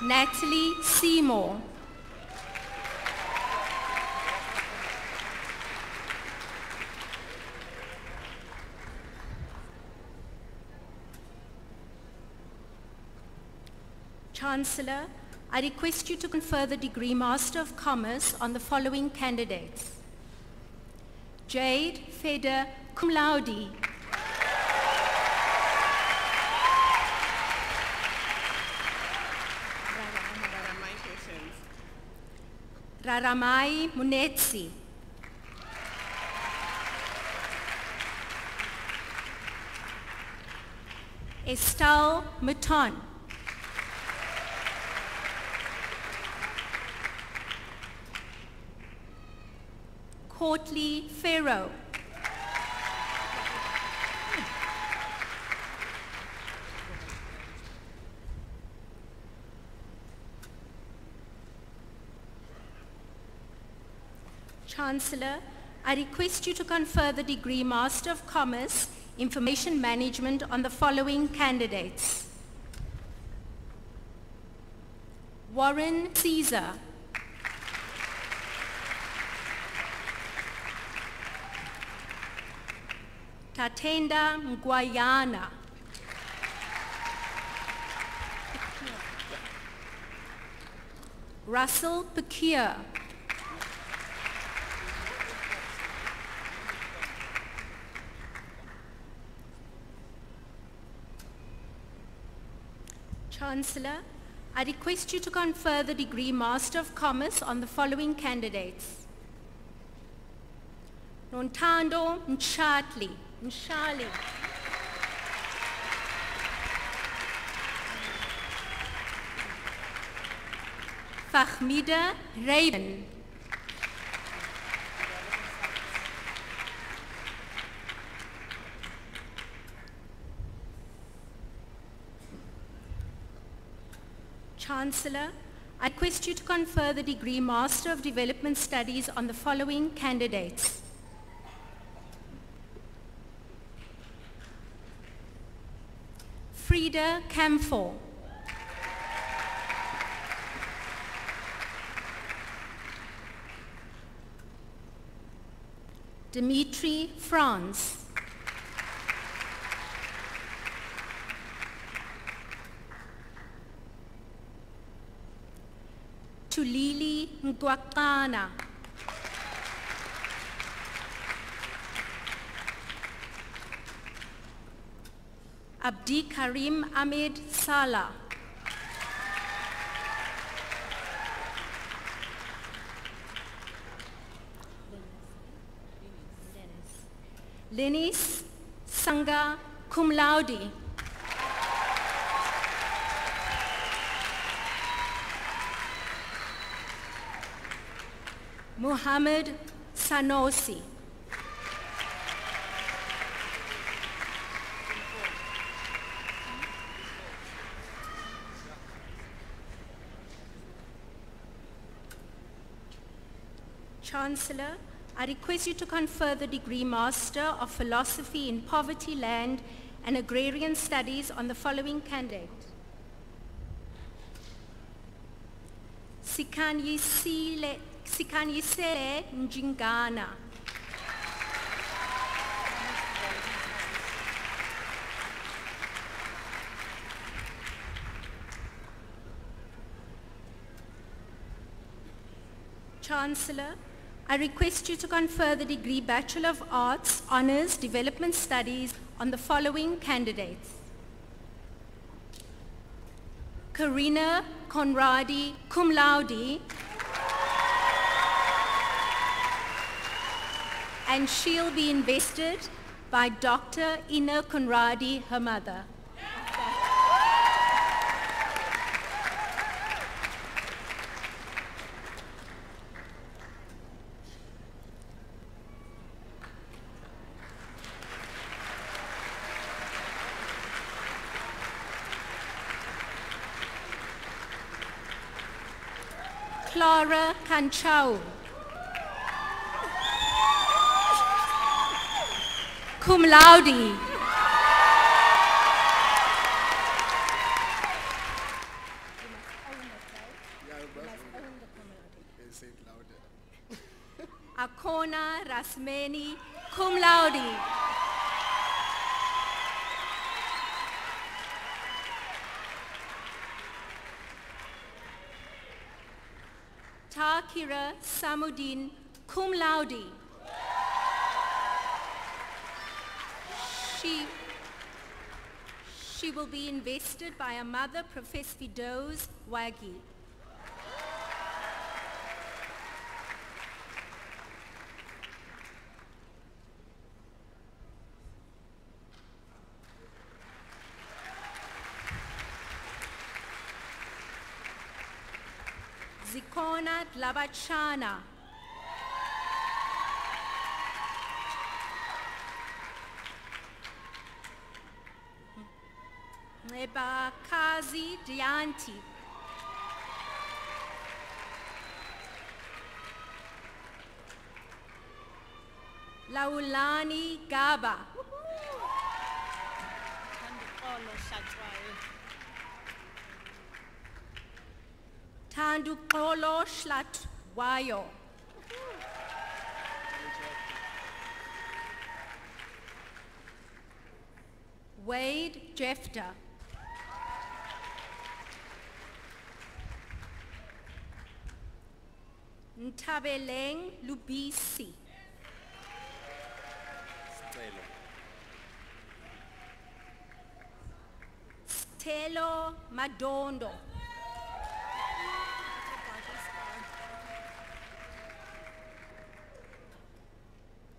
Natalie Seymour. Chancellor, I request you to confer the degree Master of Commerce on the following candidates. Jade Feder Cum Laude. Raramai Munetsi. Estelle Maton. Courtly Farrow. Chancellor, I request you to confer the degree Master of Commerce, Information Management on the following candidates. Warren Caesar. Tatenda Mgwayana. Russell Pakir. Chancellor, I request you to confer the degree Master of Commerce on the following candidates. Nontando Mshali. Fahmida Raven. Chancellor, I request you to confer the degree Master of Development Studies on the following candidates. Frida Camfor. Dimitri France. Tulili Ngwakana. Abdi Karim Ahmed Salah. Lenis Sangha Cum Laude. Muhammad Sanosi. Chancellor, I request you to confer the degree Master of Philosophy in Poverty, Land and Agrarian Studies on the following candidate. Sikanyisele Njingana. Chancellor, I request you to confer the degree Bachelor of Arts, Honours, Development Studies on the following candidates. Karina Conradi, cum laude, and she'll be invested by Dr. Ina Conradi, her mother. Clara Canchau. Cum laude. Akona Rasmeni, cum laude. Takira Samudin, cum laude. She will be invested by her mother, Professor Fidoz Wagi. Zikona Dlabachana. Nebakazi Dianti. Laulani Gaba. Tandukolo Shlatwayo. Wade Jefta. Ntabeleng Lubisi. Telo Madondo.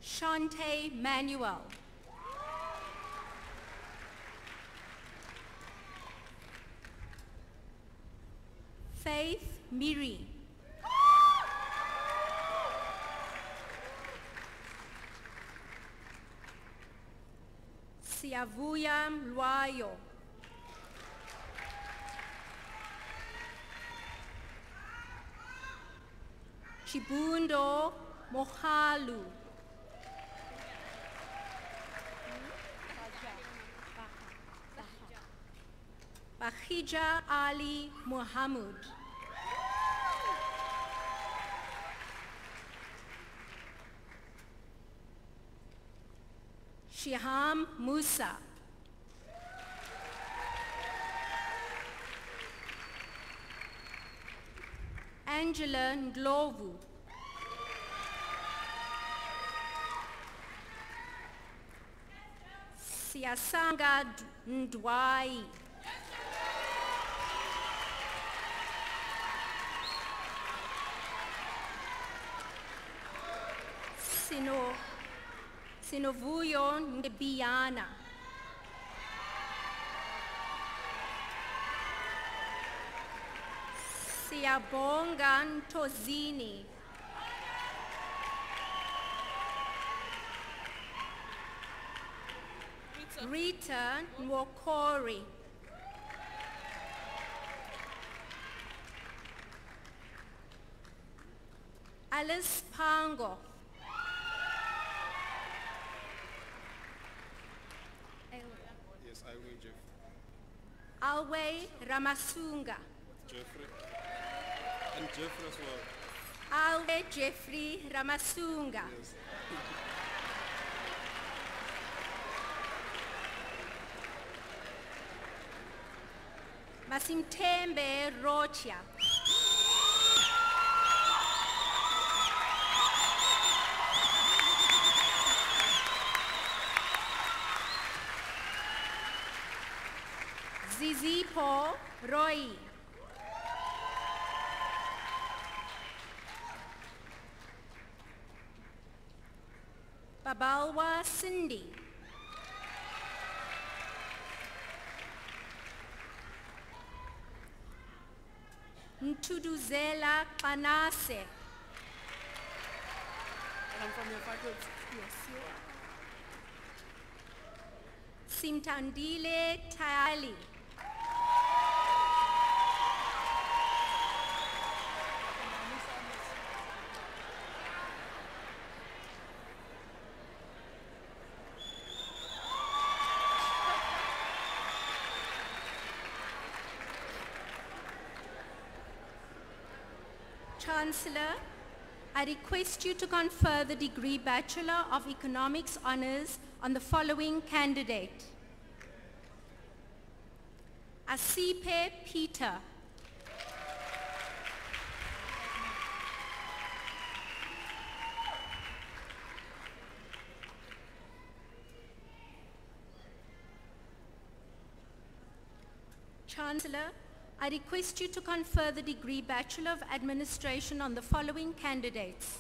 Shante Manuel. Faith Miri. Siavuya Mlwayo. Chibundo Mohalu. Bahija Ali Muhammad. Shiham Musa. Angela Ndlovu. Siasanga Ndwai. Sinovuyo Ngebiyana. Siyabonga Ntozini. Rita Nwokori. Alice Pango. Yes, I will, Jeff. Alway Ramasunga. Jeffrey. And Jeffrey as well. Alway Jeffrey Ramasunga. Yes. Masimtembe Rocha. Zizipo Roy. Babalwa Cindy. Ntuduzela Panase. And I'm from your faculty. Yes, you are. Simtandile Tayali. Chancellor, I request you to confer the degree Bachelor of Economics Honours on the following candidate. Asipe Peter. Chancellor, I request you to confer the degree Bachelor of Administration on the following candidates.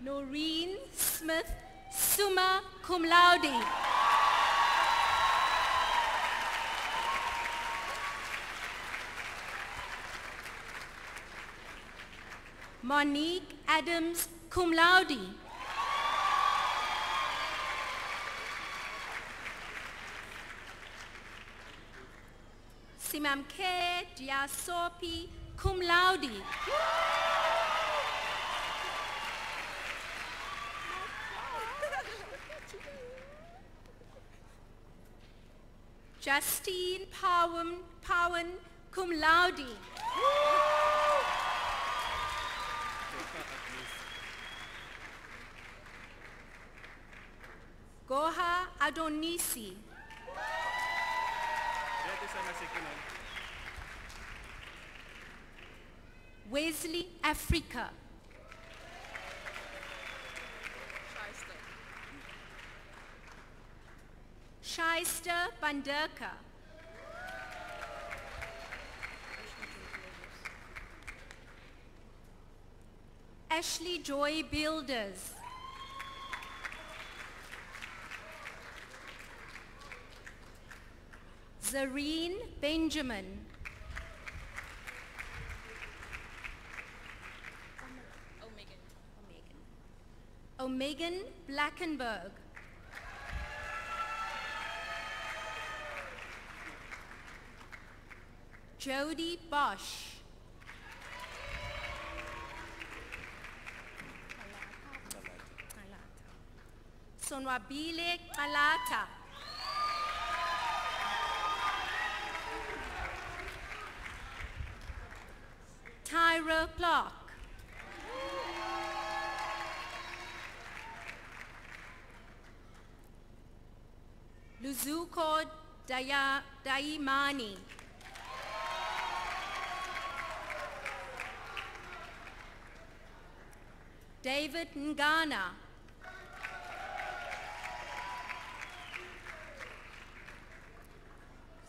Noreen Smith, summa cum laude. Monique Adams, cum laude. Simamke Diasopi, cum laude. Justine Powen, cum laude. Goha Adonisi. Wesley Africa. Shai Heister Banderka. Ashley Joy Builders. Zareen Benjamin. Omegan Blackenberg. Jody Bosch. Sonwabile Kalata. Tyra Clark. Luzuko Daimani. David Ngana.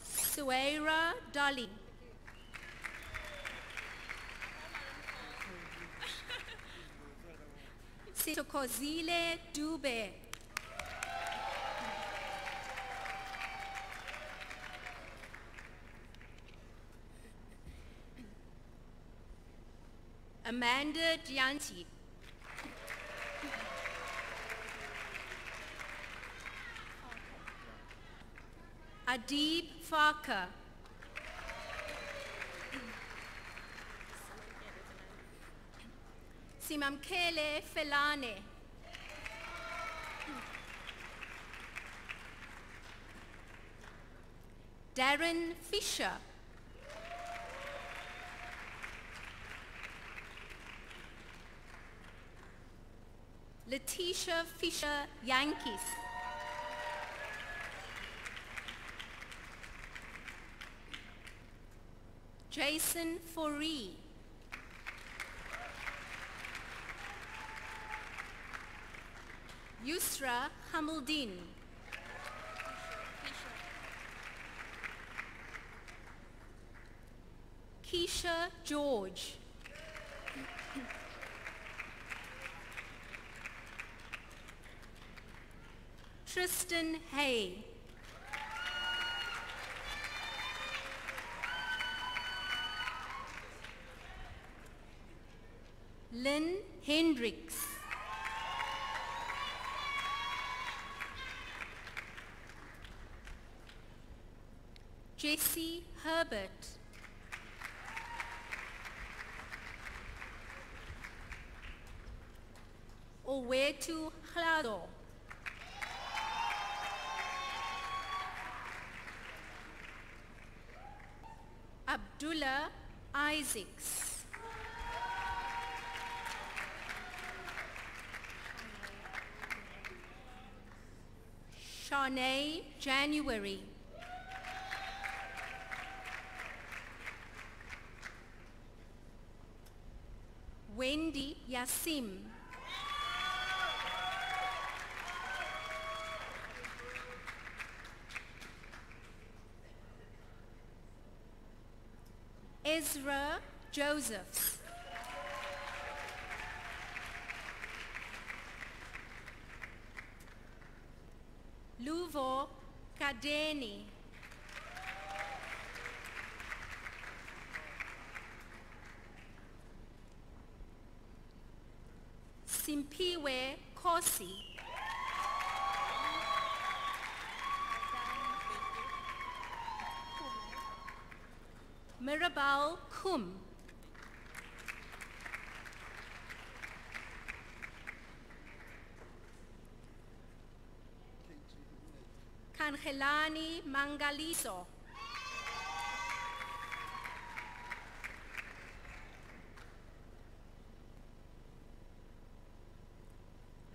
Suera Dolly. Sitokozile Dube. Amanda Dianti. Adib Farker. Simamkele Felane. Darren Fisher. Letitia Fisher Yankees. Jason Foree. Yusra Hamuldin. Keisha George. Tristan Hay. Lynn Hendricks. Jesse Herbert. Owetu Hlado. Abdullah Isaacs. Shanae January. Wendy Yassim. Ezra Josephs. Luvo Kadeni. Simpiwe Kosi. Mirabal Kum. Kangelani Mangaliso.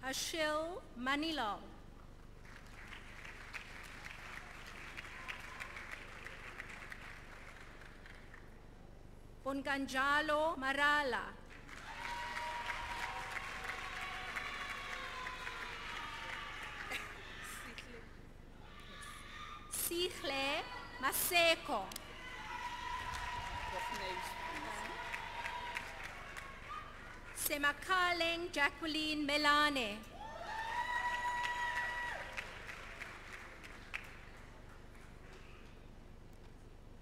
Hashil Manilo. Bonganjalo Marala. Maseko. Semakaleng Jacqueline Melane.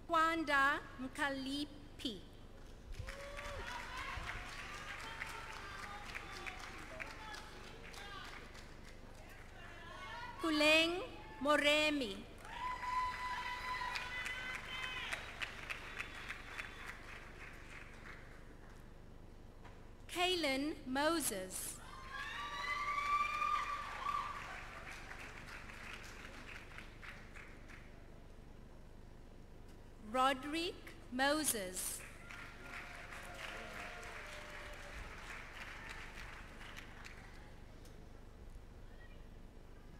Kwanda Mkalipi. Kuleng Moremi. Kaylin Moses. Roderick Moses.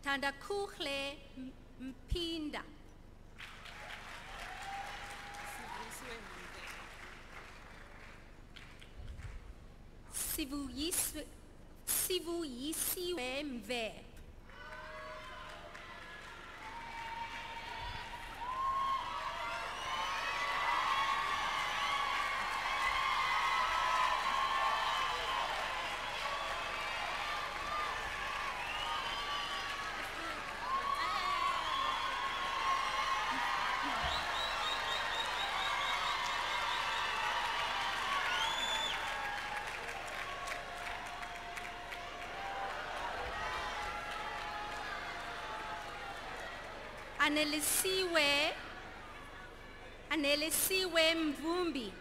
Tandakukhle Mpinda. Sivuyisiwe Mve. Anelisiwe Mvumbi.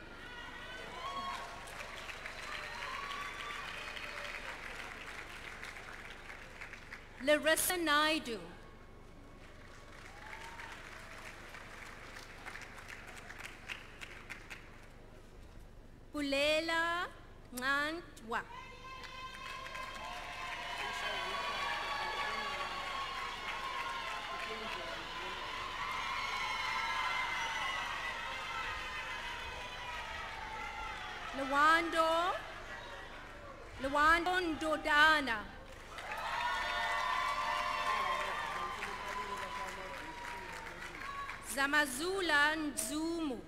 Larissa Naidu. Pulela Ngantwa. Lwando Ndodana. Zamazula Nzumu.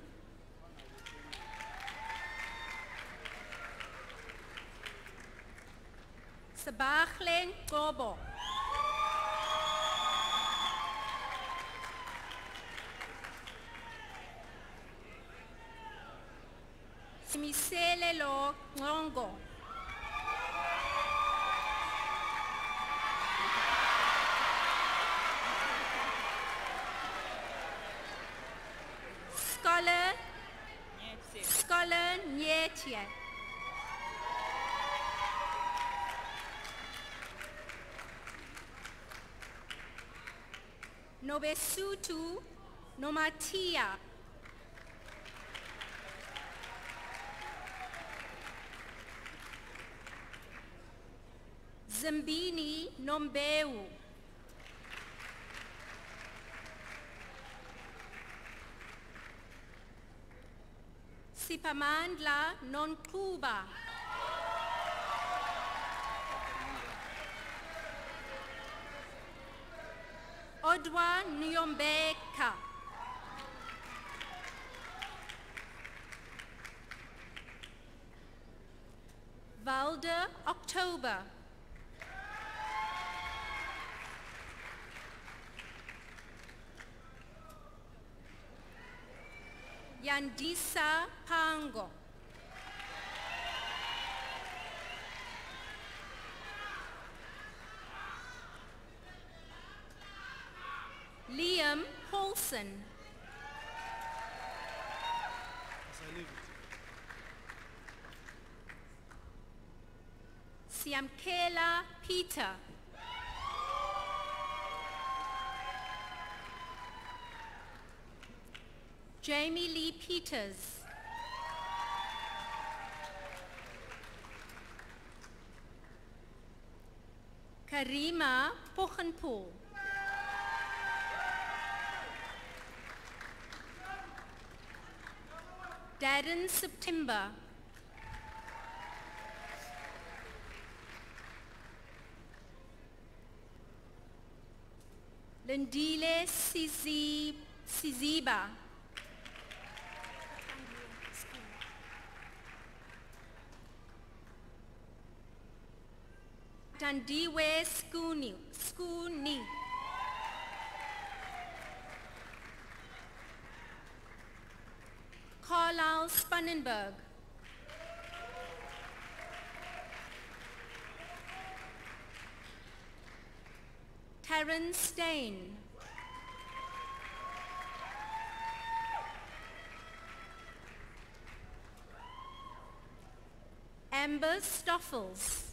Sabachle Gobo. Simisele Lo Ngongo. Scholar Nyetie. Nobesutu Nomatia. Zimbini Nombeu. Sipamandla Nonkuba. Odwa Nyombeka. Valda October. Yandisa Pango. Liam Paulson. Siamkela Peter. Jamie Lee Peters. Karima Pochenpoel. Darren September. Lindile Sizi Siziba. Tandiwe Skuni. Carlisle Spannenberg. Terence Stain. Amber Stoffels.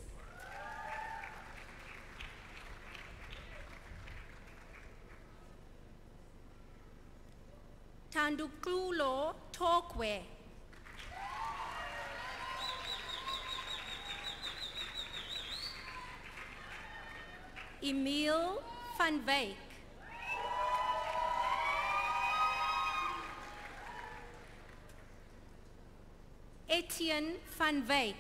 Tanduklulo Torquay. Emile van Wyk. Etienne van Wyk.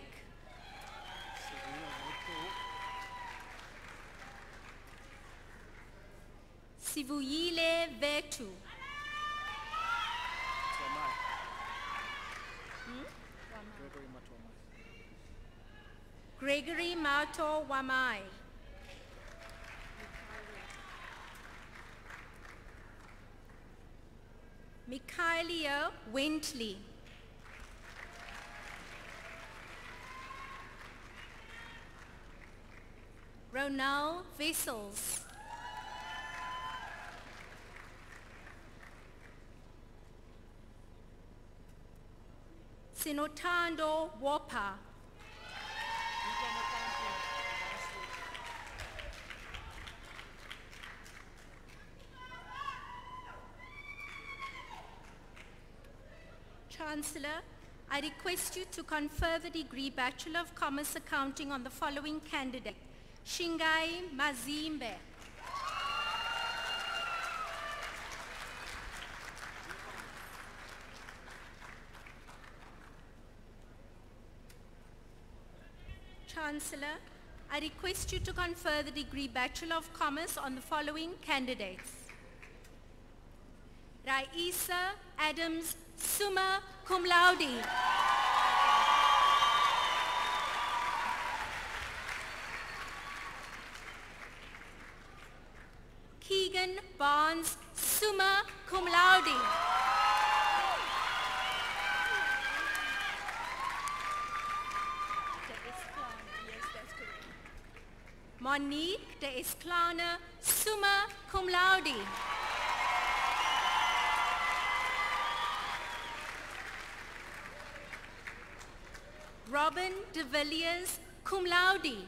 Sivuyile Vetu. Gregory Mato Wamai. Michaelia Wentley. Ronald Vessels. Sinotando Wapa. Chancellor, I request you to confer the degree Bachelor of Commerce Accounting on the following candidate: Shingai Mazimbe. Chancellor, I request you to confer the degree Bachelor of Commerce on the following candidates: Raisa Adams, summa cum laude. Keegan Barnes, summa cum laude. Monique de Esclana, summa cum laude. Robin de Villiers, cum laude.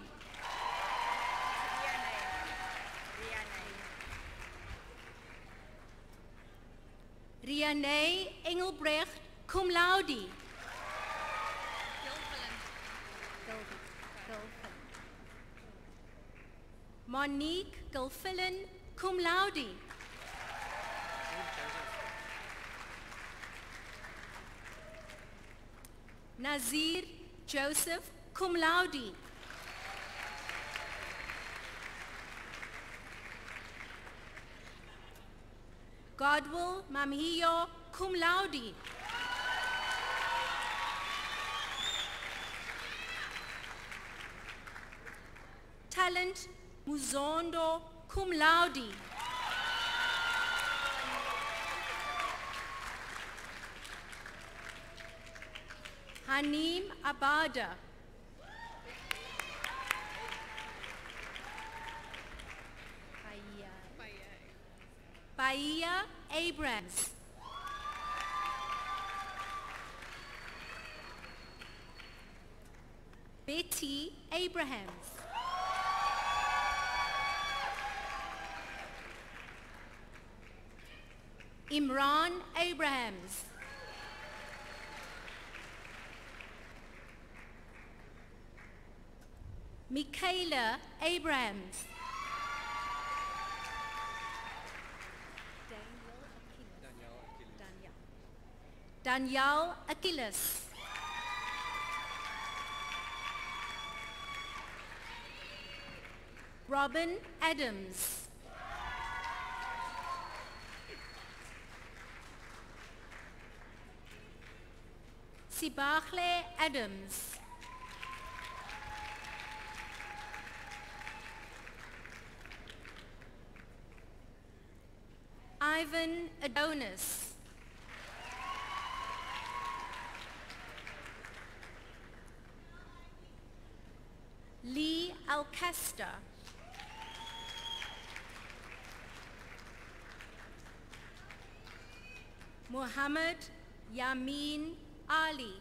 Riane Engelbrecht, cum laude. Monique Gilfillan, cum laude. Nazir Joseph, cum laude. Godwill Mamhiyo, cum laude. Talent Muzondo, cum laude. Hanim Abada. Bahia Abrams. Betty Abrahams. Imran Abrahams. Michaela Abrahams. Danielle Achilles. Robin Adams. Sibahle Adams. Ivan Adonis. Lee Alcasta. Muhammad Yamin Ali.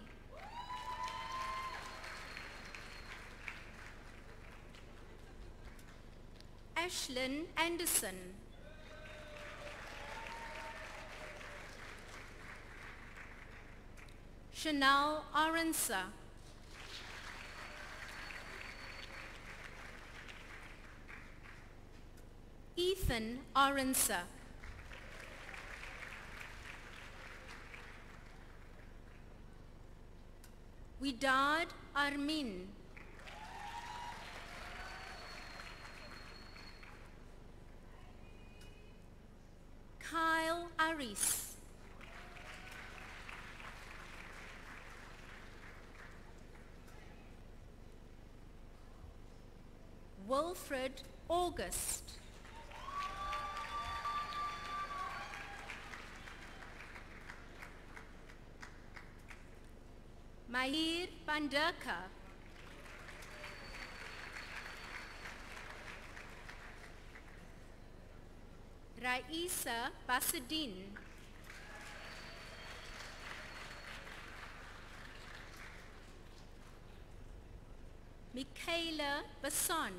Ashlyn Anderson. Chanel Aransa. Ethan Aransa. Widad Armin. Kyle Aris. Wilfred August. Mahir Bandurka. Raisa Basadin. Michaela Basson.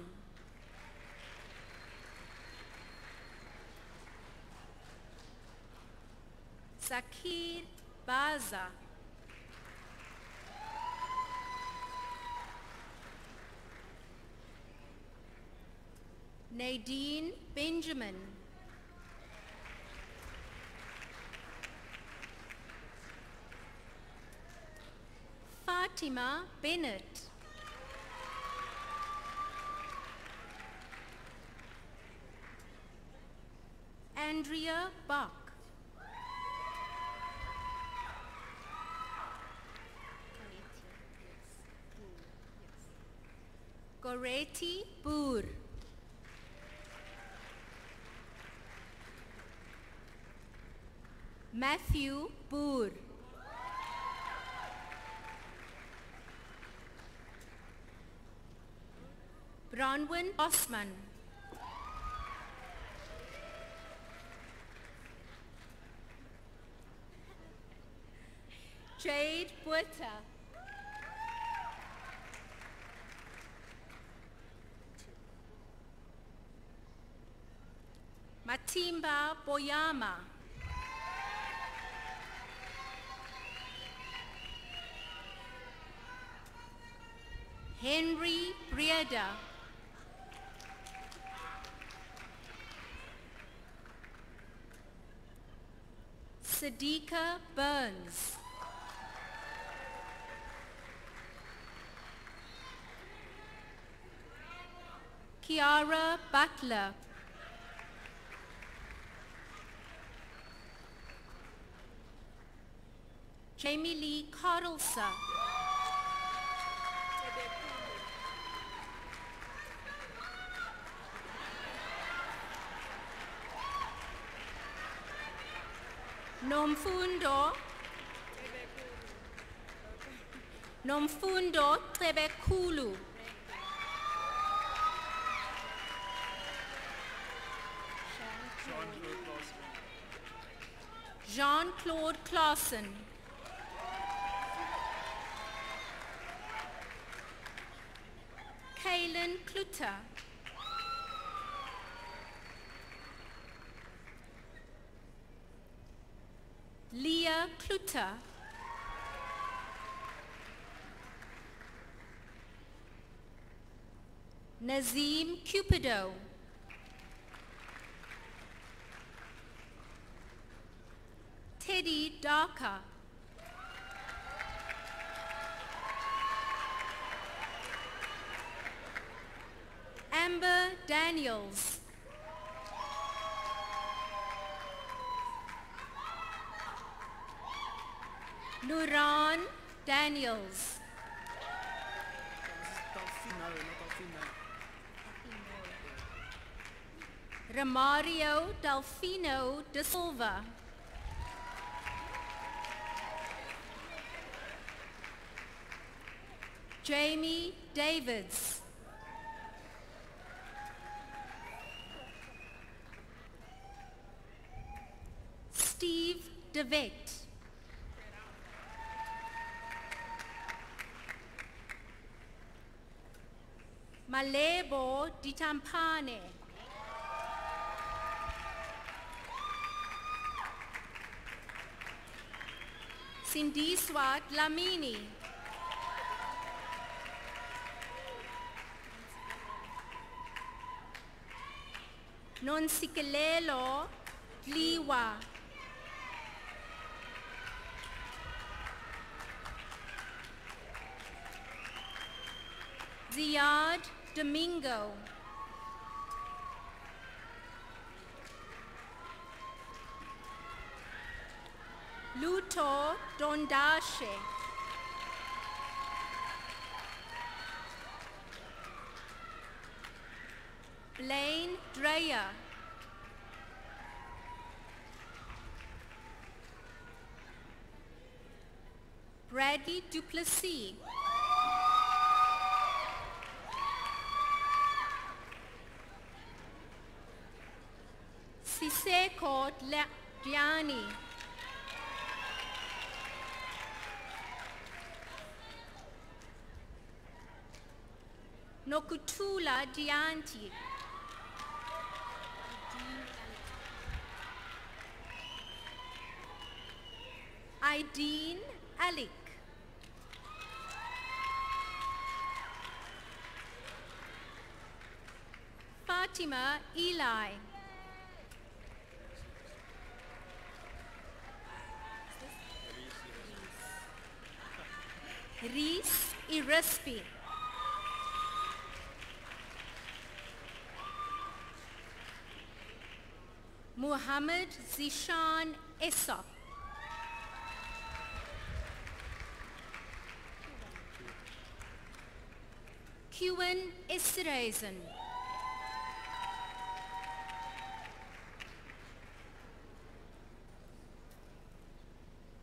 Zakir Baza. Nadine Benjamin. Fatima Bennett. Andrea Bach. Goreti Boer. Matthew Boer. Bronwyn Osman. Jade Buerta. Matimba Boyama. Henry Brieda. Sadiqa Burns. Kiara Butler. Jamie Lee Carlsa. Nomfundo Trebekulu. Jean-Claude Claassen. Kaylin Kluter. Leah Kluter. Nazim Cupido. Teddy Darker. Amber Daniels. Nuran Daniels. Romario Delfino de Silva. Jamie Davids. Steve DeVette. Malebo Ditampane. Sindiswa Dlamini. Nonsikelelo Liwa. Ziad Domingo. Luto Dondashe. Blaine Dreyer. Bradley Duplessis. Siseko Gianni. Nokutula Dianti. Aideen Alec. Fatima Eli. Reese Irispi. Muhammad Zishan Esop. Kewen Israelson.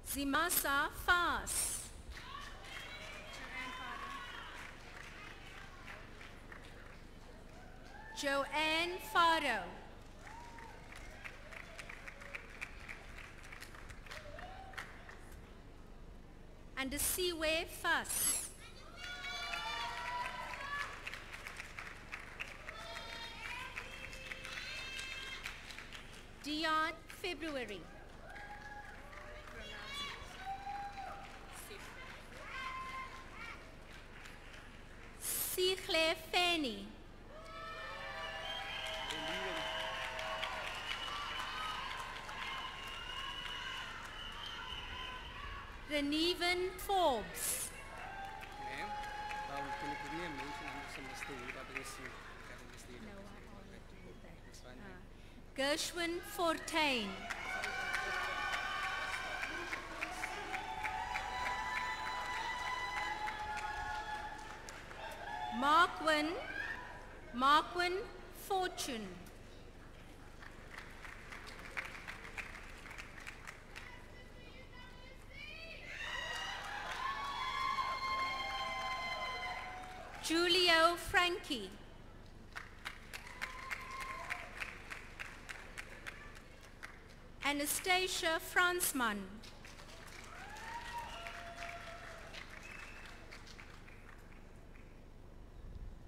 Zimasa Fas. Joanne Faro. And the Siwe Fuss. Dion February. Sichle Fanny. Reneven Forbes. Ma'am, can you give me a mention on some of the UWC Academy students? Gershwin Fortain. Markwin Fortune. Julio Frankie. Anastasia Fransman.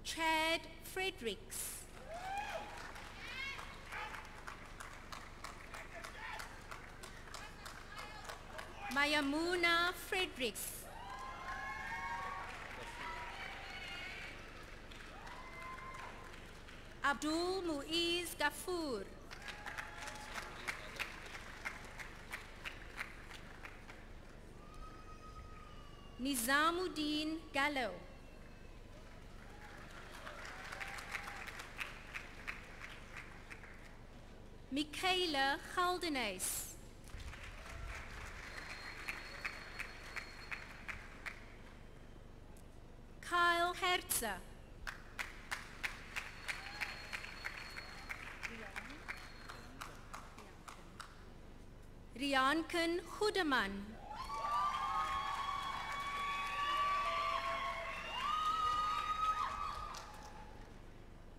Chad Fredericks. Mayamuna Fredericks. Abdul Muiz Gafoor. Nizamuddin Gallo. Michaela Galdenes. Raisa. Rianken Goedeman.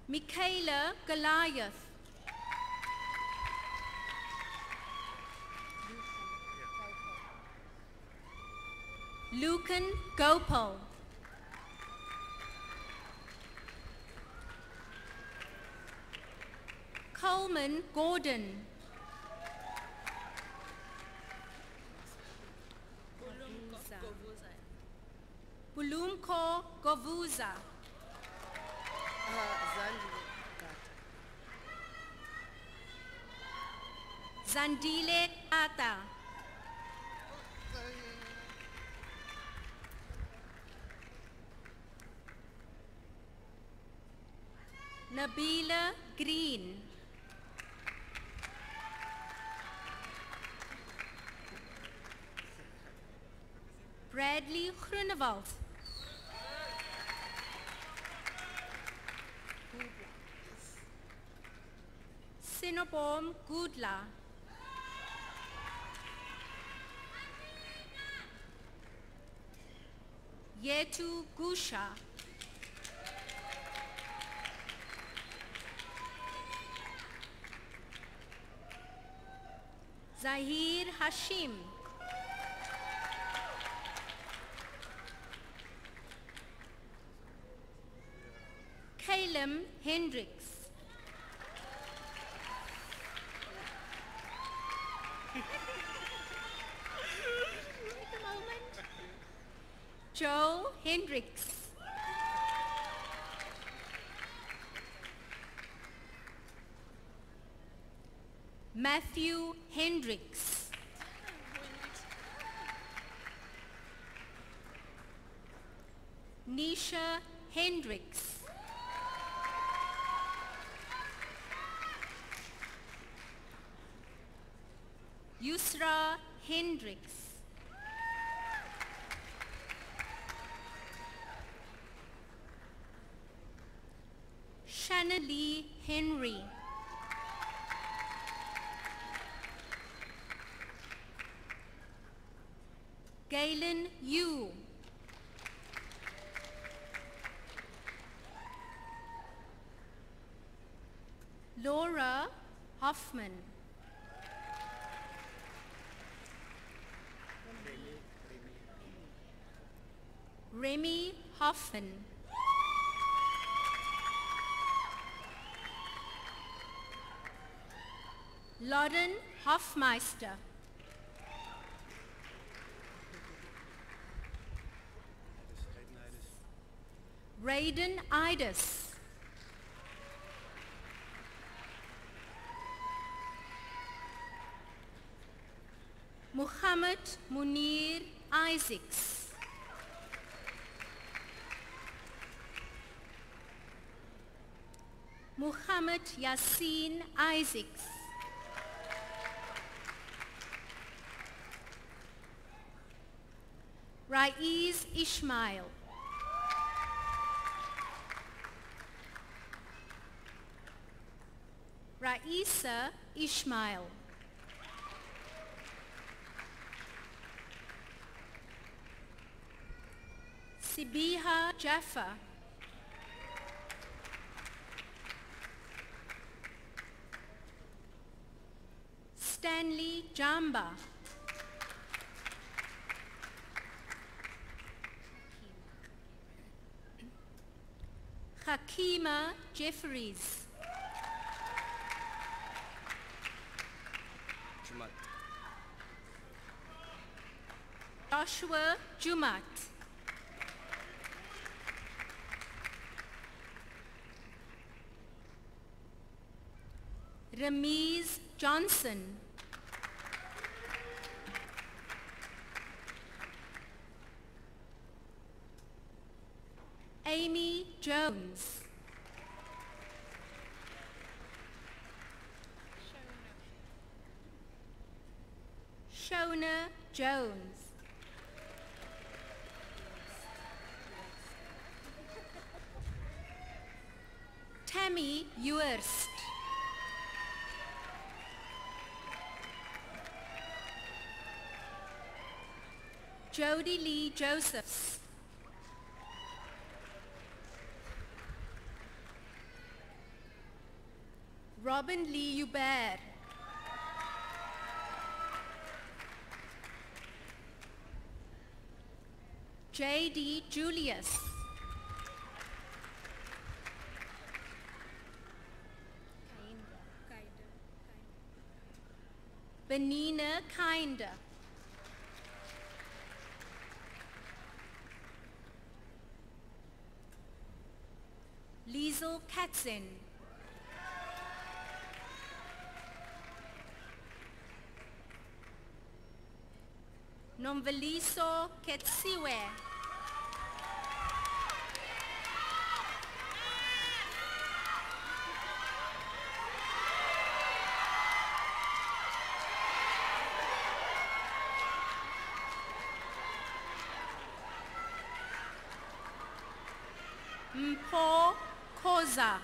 Michaela Goliath. Lucan Gopal. Coleman Gordon. Bulumko Govuza. Zandile Ata. Nabila Green. Bradley Groenewald. Sinobom Gudla. Yetu Gusha. Zahir Hashim. Caleb Hendricks. Joe Hendricks. Matthew Hendricks. Nisha Hendricks. Yusra Hendricks. Shannon Lee Henry. Galen Yu. Laura Hoffman. Remy Hoffman. Lauren Hofmeister. Raiden Idis. Muhammad Munir Isaacs. Muhammad Yassin Isaacs. Raiz Ishmael. Raisa Ishmael. Sibiha Jaffa. Stanley Jamba. Hakima Jeffries. Joshua Jumat. Ramiz Johnson. Amy Jones. Shona Jones. Tammy Uerst. Jody Lee Josephs. Robin Lee Hubert. J.D. Julius. Benina Kinder. Liesel Katzin. Nomveliso Ketsiwe. Mpo Koza.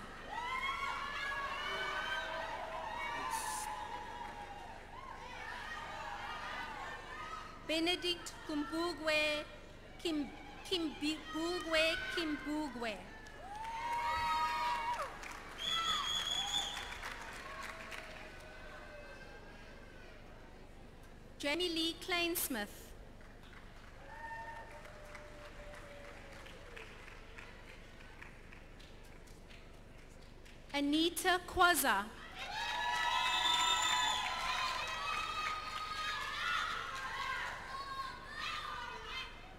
Benedict Kimbugwe Kimbugwe. Jamie Lee Kleinsmith. Anita Kwaza.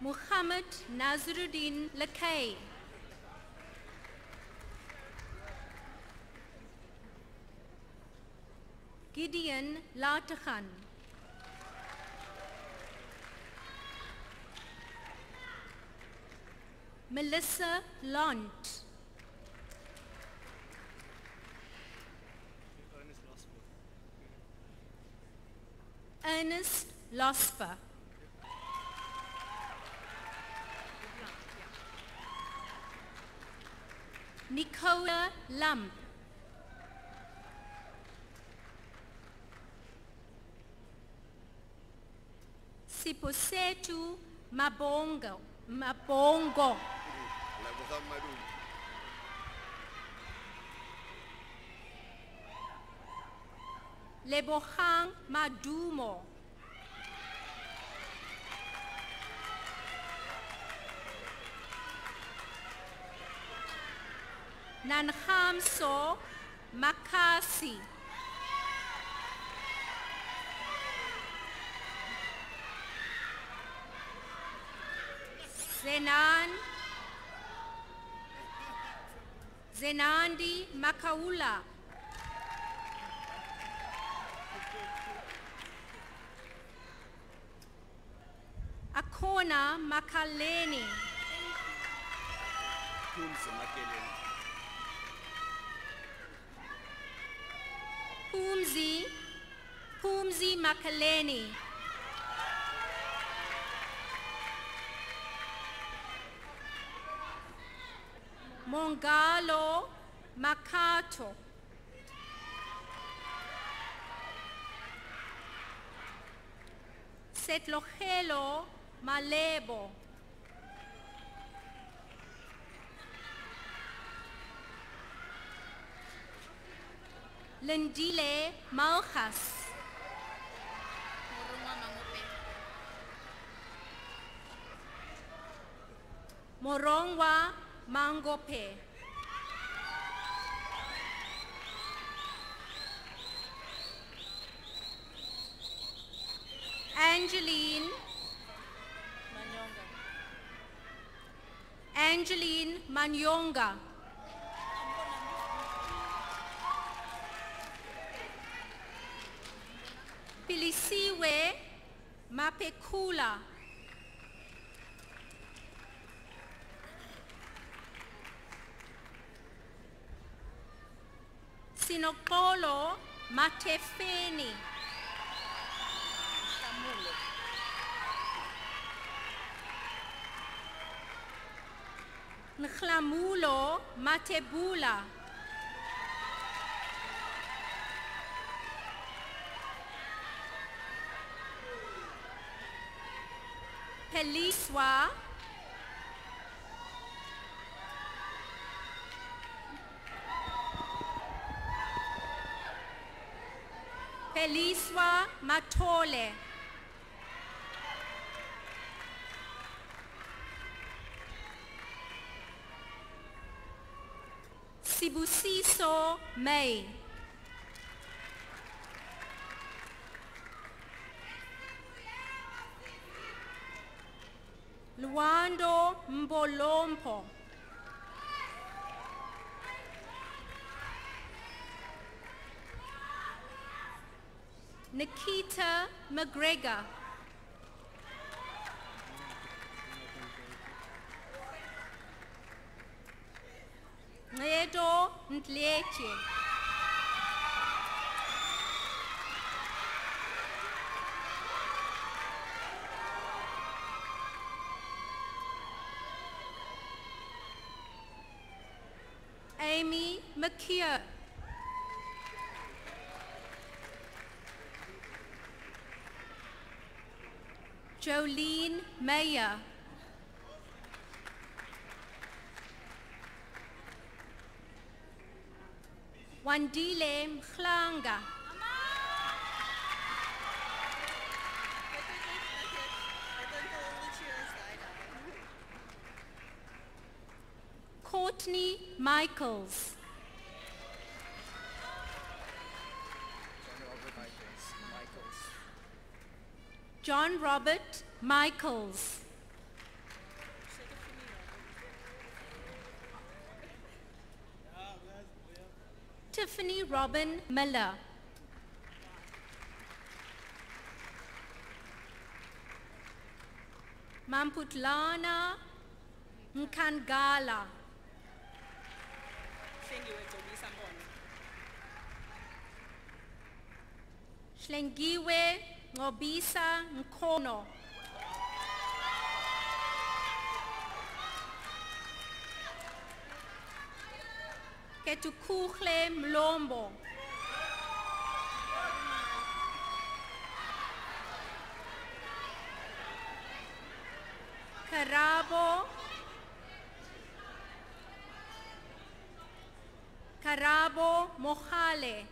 Muhammad Nazruddin Lakay. Gideon Latakhan. Melissa Lont. Ernest Losper. Nicola Lump. Siposetu Mabongo. Lebohang Madumo. Nanhamso Makasi. Zenandi Makaula. Akona Makaleni. Pumzi Makaleni. Mongalo Makato. Setlogelo Malebo. Lendile Malchas. Morongwa Mangope. Angeline Manyonga. Pilisiwe Mapekula. Sinokolo Matefeni. Nklamulo Matebula. Peliswa. Peliswa Matole. Sibusiso May. Luando Mbolompo. Nikita McGregor. Ngedo Ndleche. Amy McKeer. Jolene Mayer. Wandile Mhlanga. Courtney Michaels. John Robert Michaels. Tiffany Robin Miller. Mamputlana Nkangala. Shlengiwe Ngobisa Nkono. Ketukukhle Mlombo. Karabo Mohale.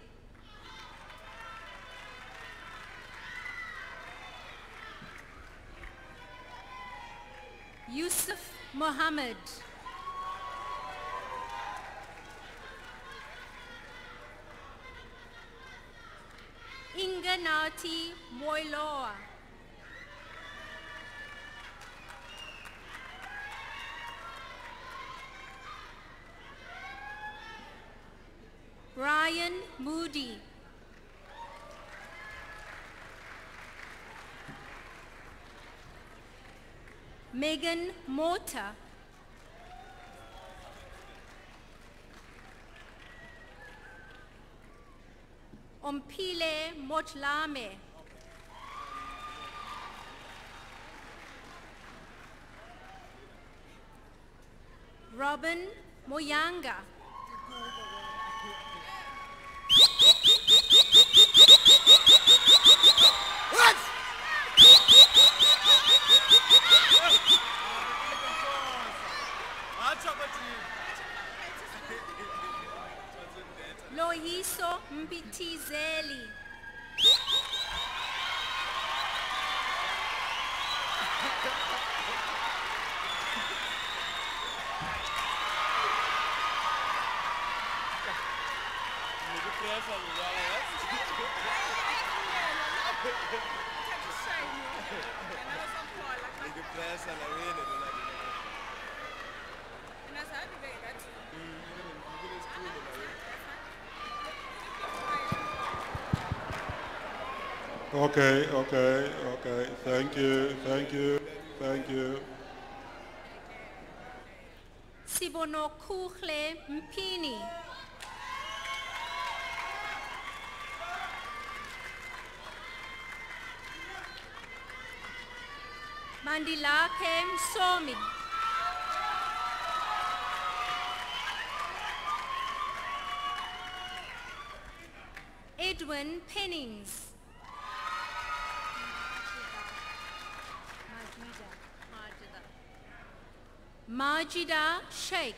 Yusuf Mohammed. Inganati Moiloa. Brian Moody. Megan Mota. Ompile Motlame. Robin Moyanga. Loyiso Mbitizeli. Okay. Thank you. Sibono Kukhle Mpini. Mandilake Msomi. Edwin Pennings. Majida Sheikh.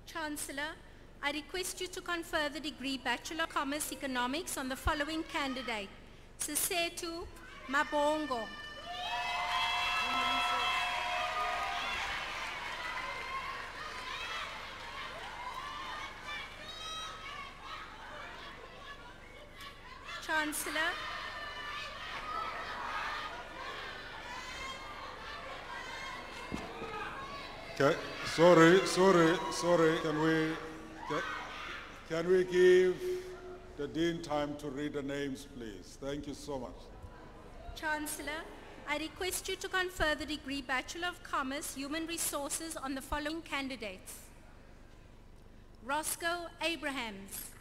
Chancellor, I request you to confer the degree Bachelor of Commerce Economics on the following candidate: Sisetu Mabongo. Chancellor, Okay, sorry. Can we give the Dean time to read the names, please? Thank you so much. Chancellor, I request you to confer the degree Bachelor of Commerce Human Resources on the following candidates: Roscoe Abrahams.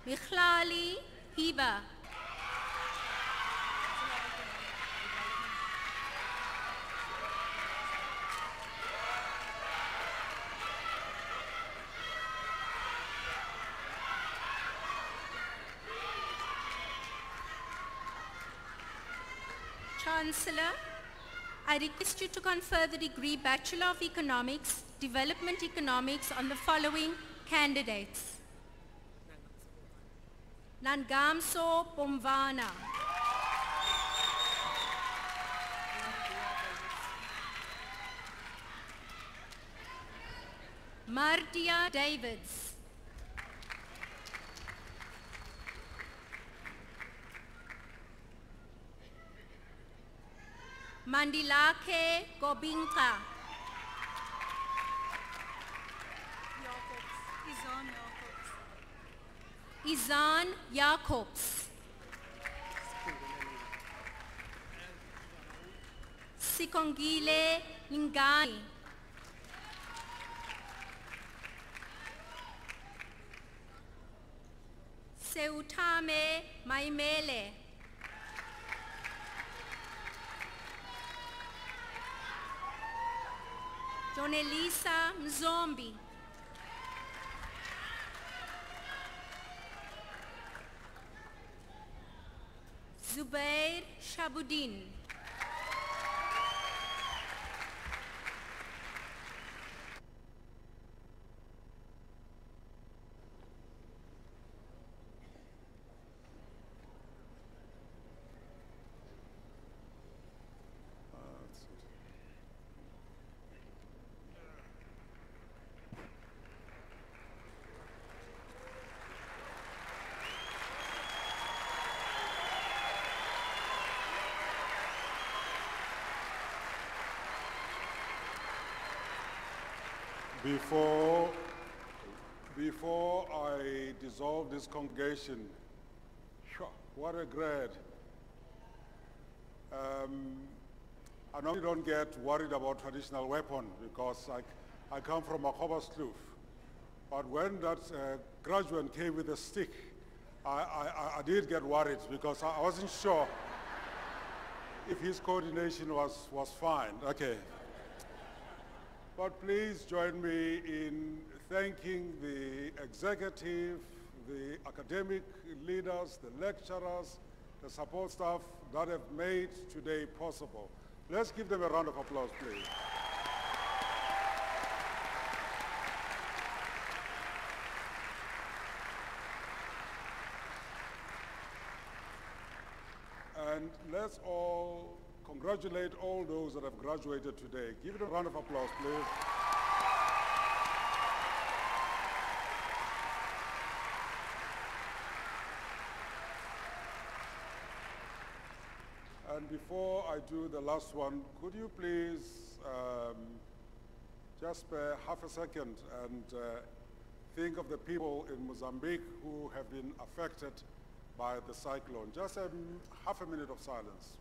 Michlali Hiba. Chancellor, I request you to confer the degree Bachelor of Economics, Development Economics on the following candidates: Nangamso Pomvana. Martia Davids. Mandilake Gobinka. Izan Jacobs. Sikongile Lingani. Seutame Maimele. Jonelisa Mzombi. Zubair Shabuddin. Before I dissolve this congregation, what a grade. I normally don't get worried about traditional weapon because I come from a Kloof. But when that graduate came with a stick, I did get worried because I wasn't sure if his coordination was fine. Okay. But please join me in thanking the executive, the academic leaders, the lecturers, the support staff that have made today possible. Let's give them a round of applause, please. And let's all congratulate all those that have graduated today. Give it a round of applause, please. And before I do the last one, could you please just spare half a second and think of the people in Mozambique who have been affected by the cyclone? Just half a minute of silence.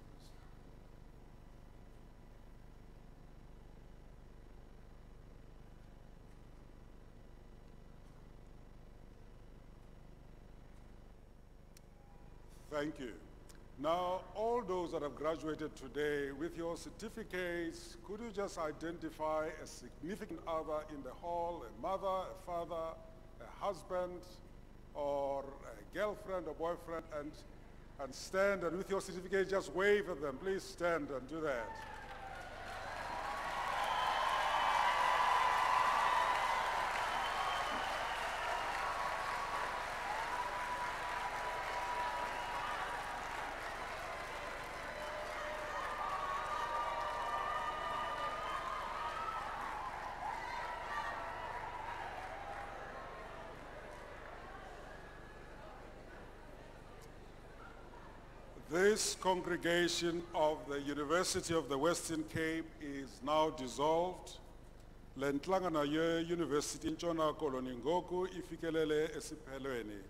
Thank you. Now, all those that have graduated today with your certificates, could you just identify a significant other in the hall, a mother, a father, a husband, or a girlfriend or boyfriend, and stand, and with your certificate just wave at them. Please stand and do that. This congregation of the University of the Western Cape is now dissolved. Le nhlangano ye-University Ntshona Koloni ngoku ifikelele esiphelweni.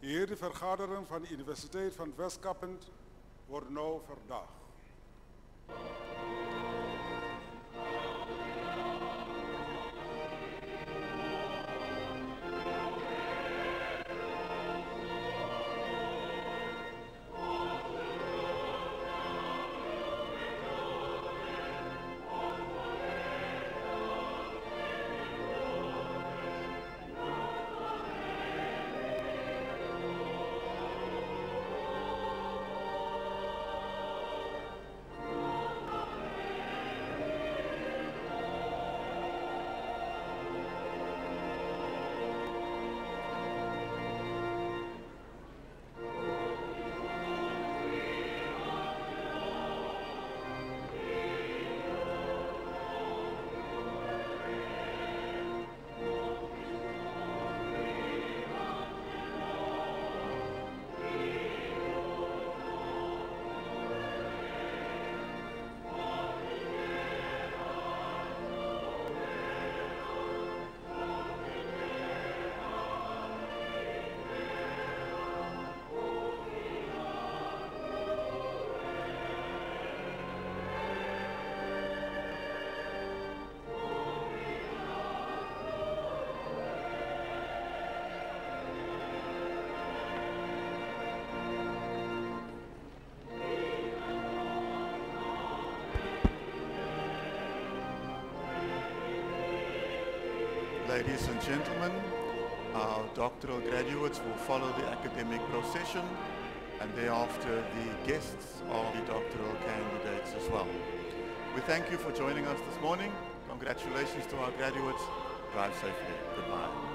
Hierdie vergadering van die Universiteit van Wes-Kaap word nou verdag. Ladies and gentlemen, our doctoral graduates will follow the academic procession, and thereafter the guests of the doctoral candidates as well. We thank you for joining us this morning. Congratulations to our graduates. Drive safely. Goodbye.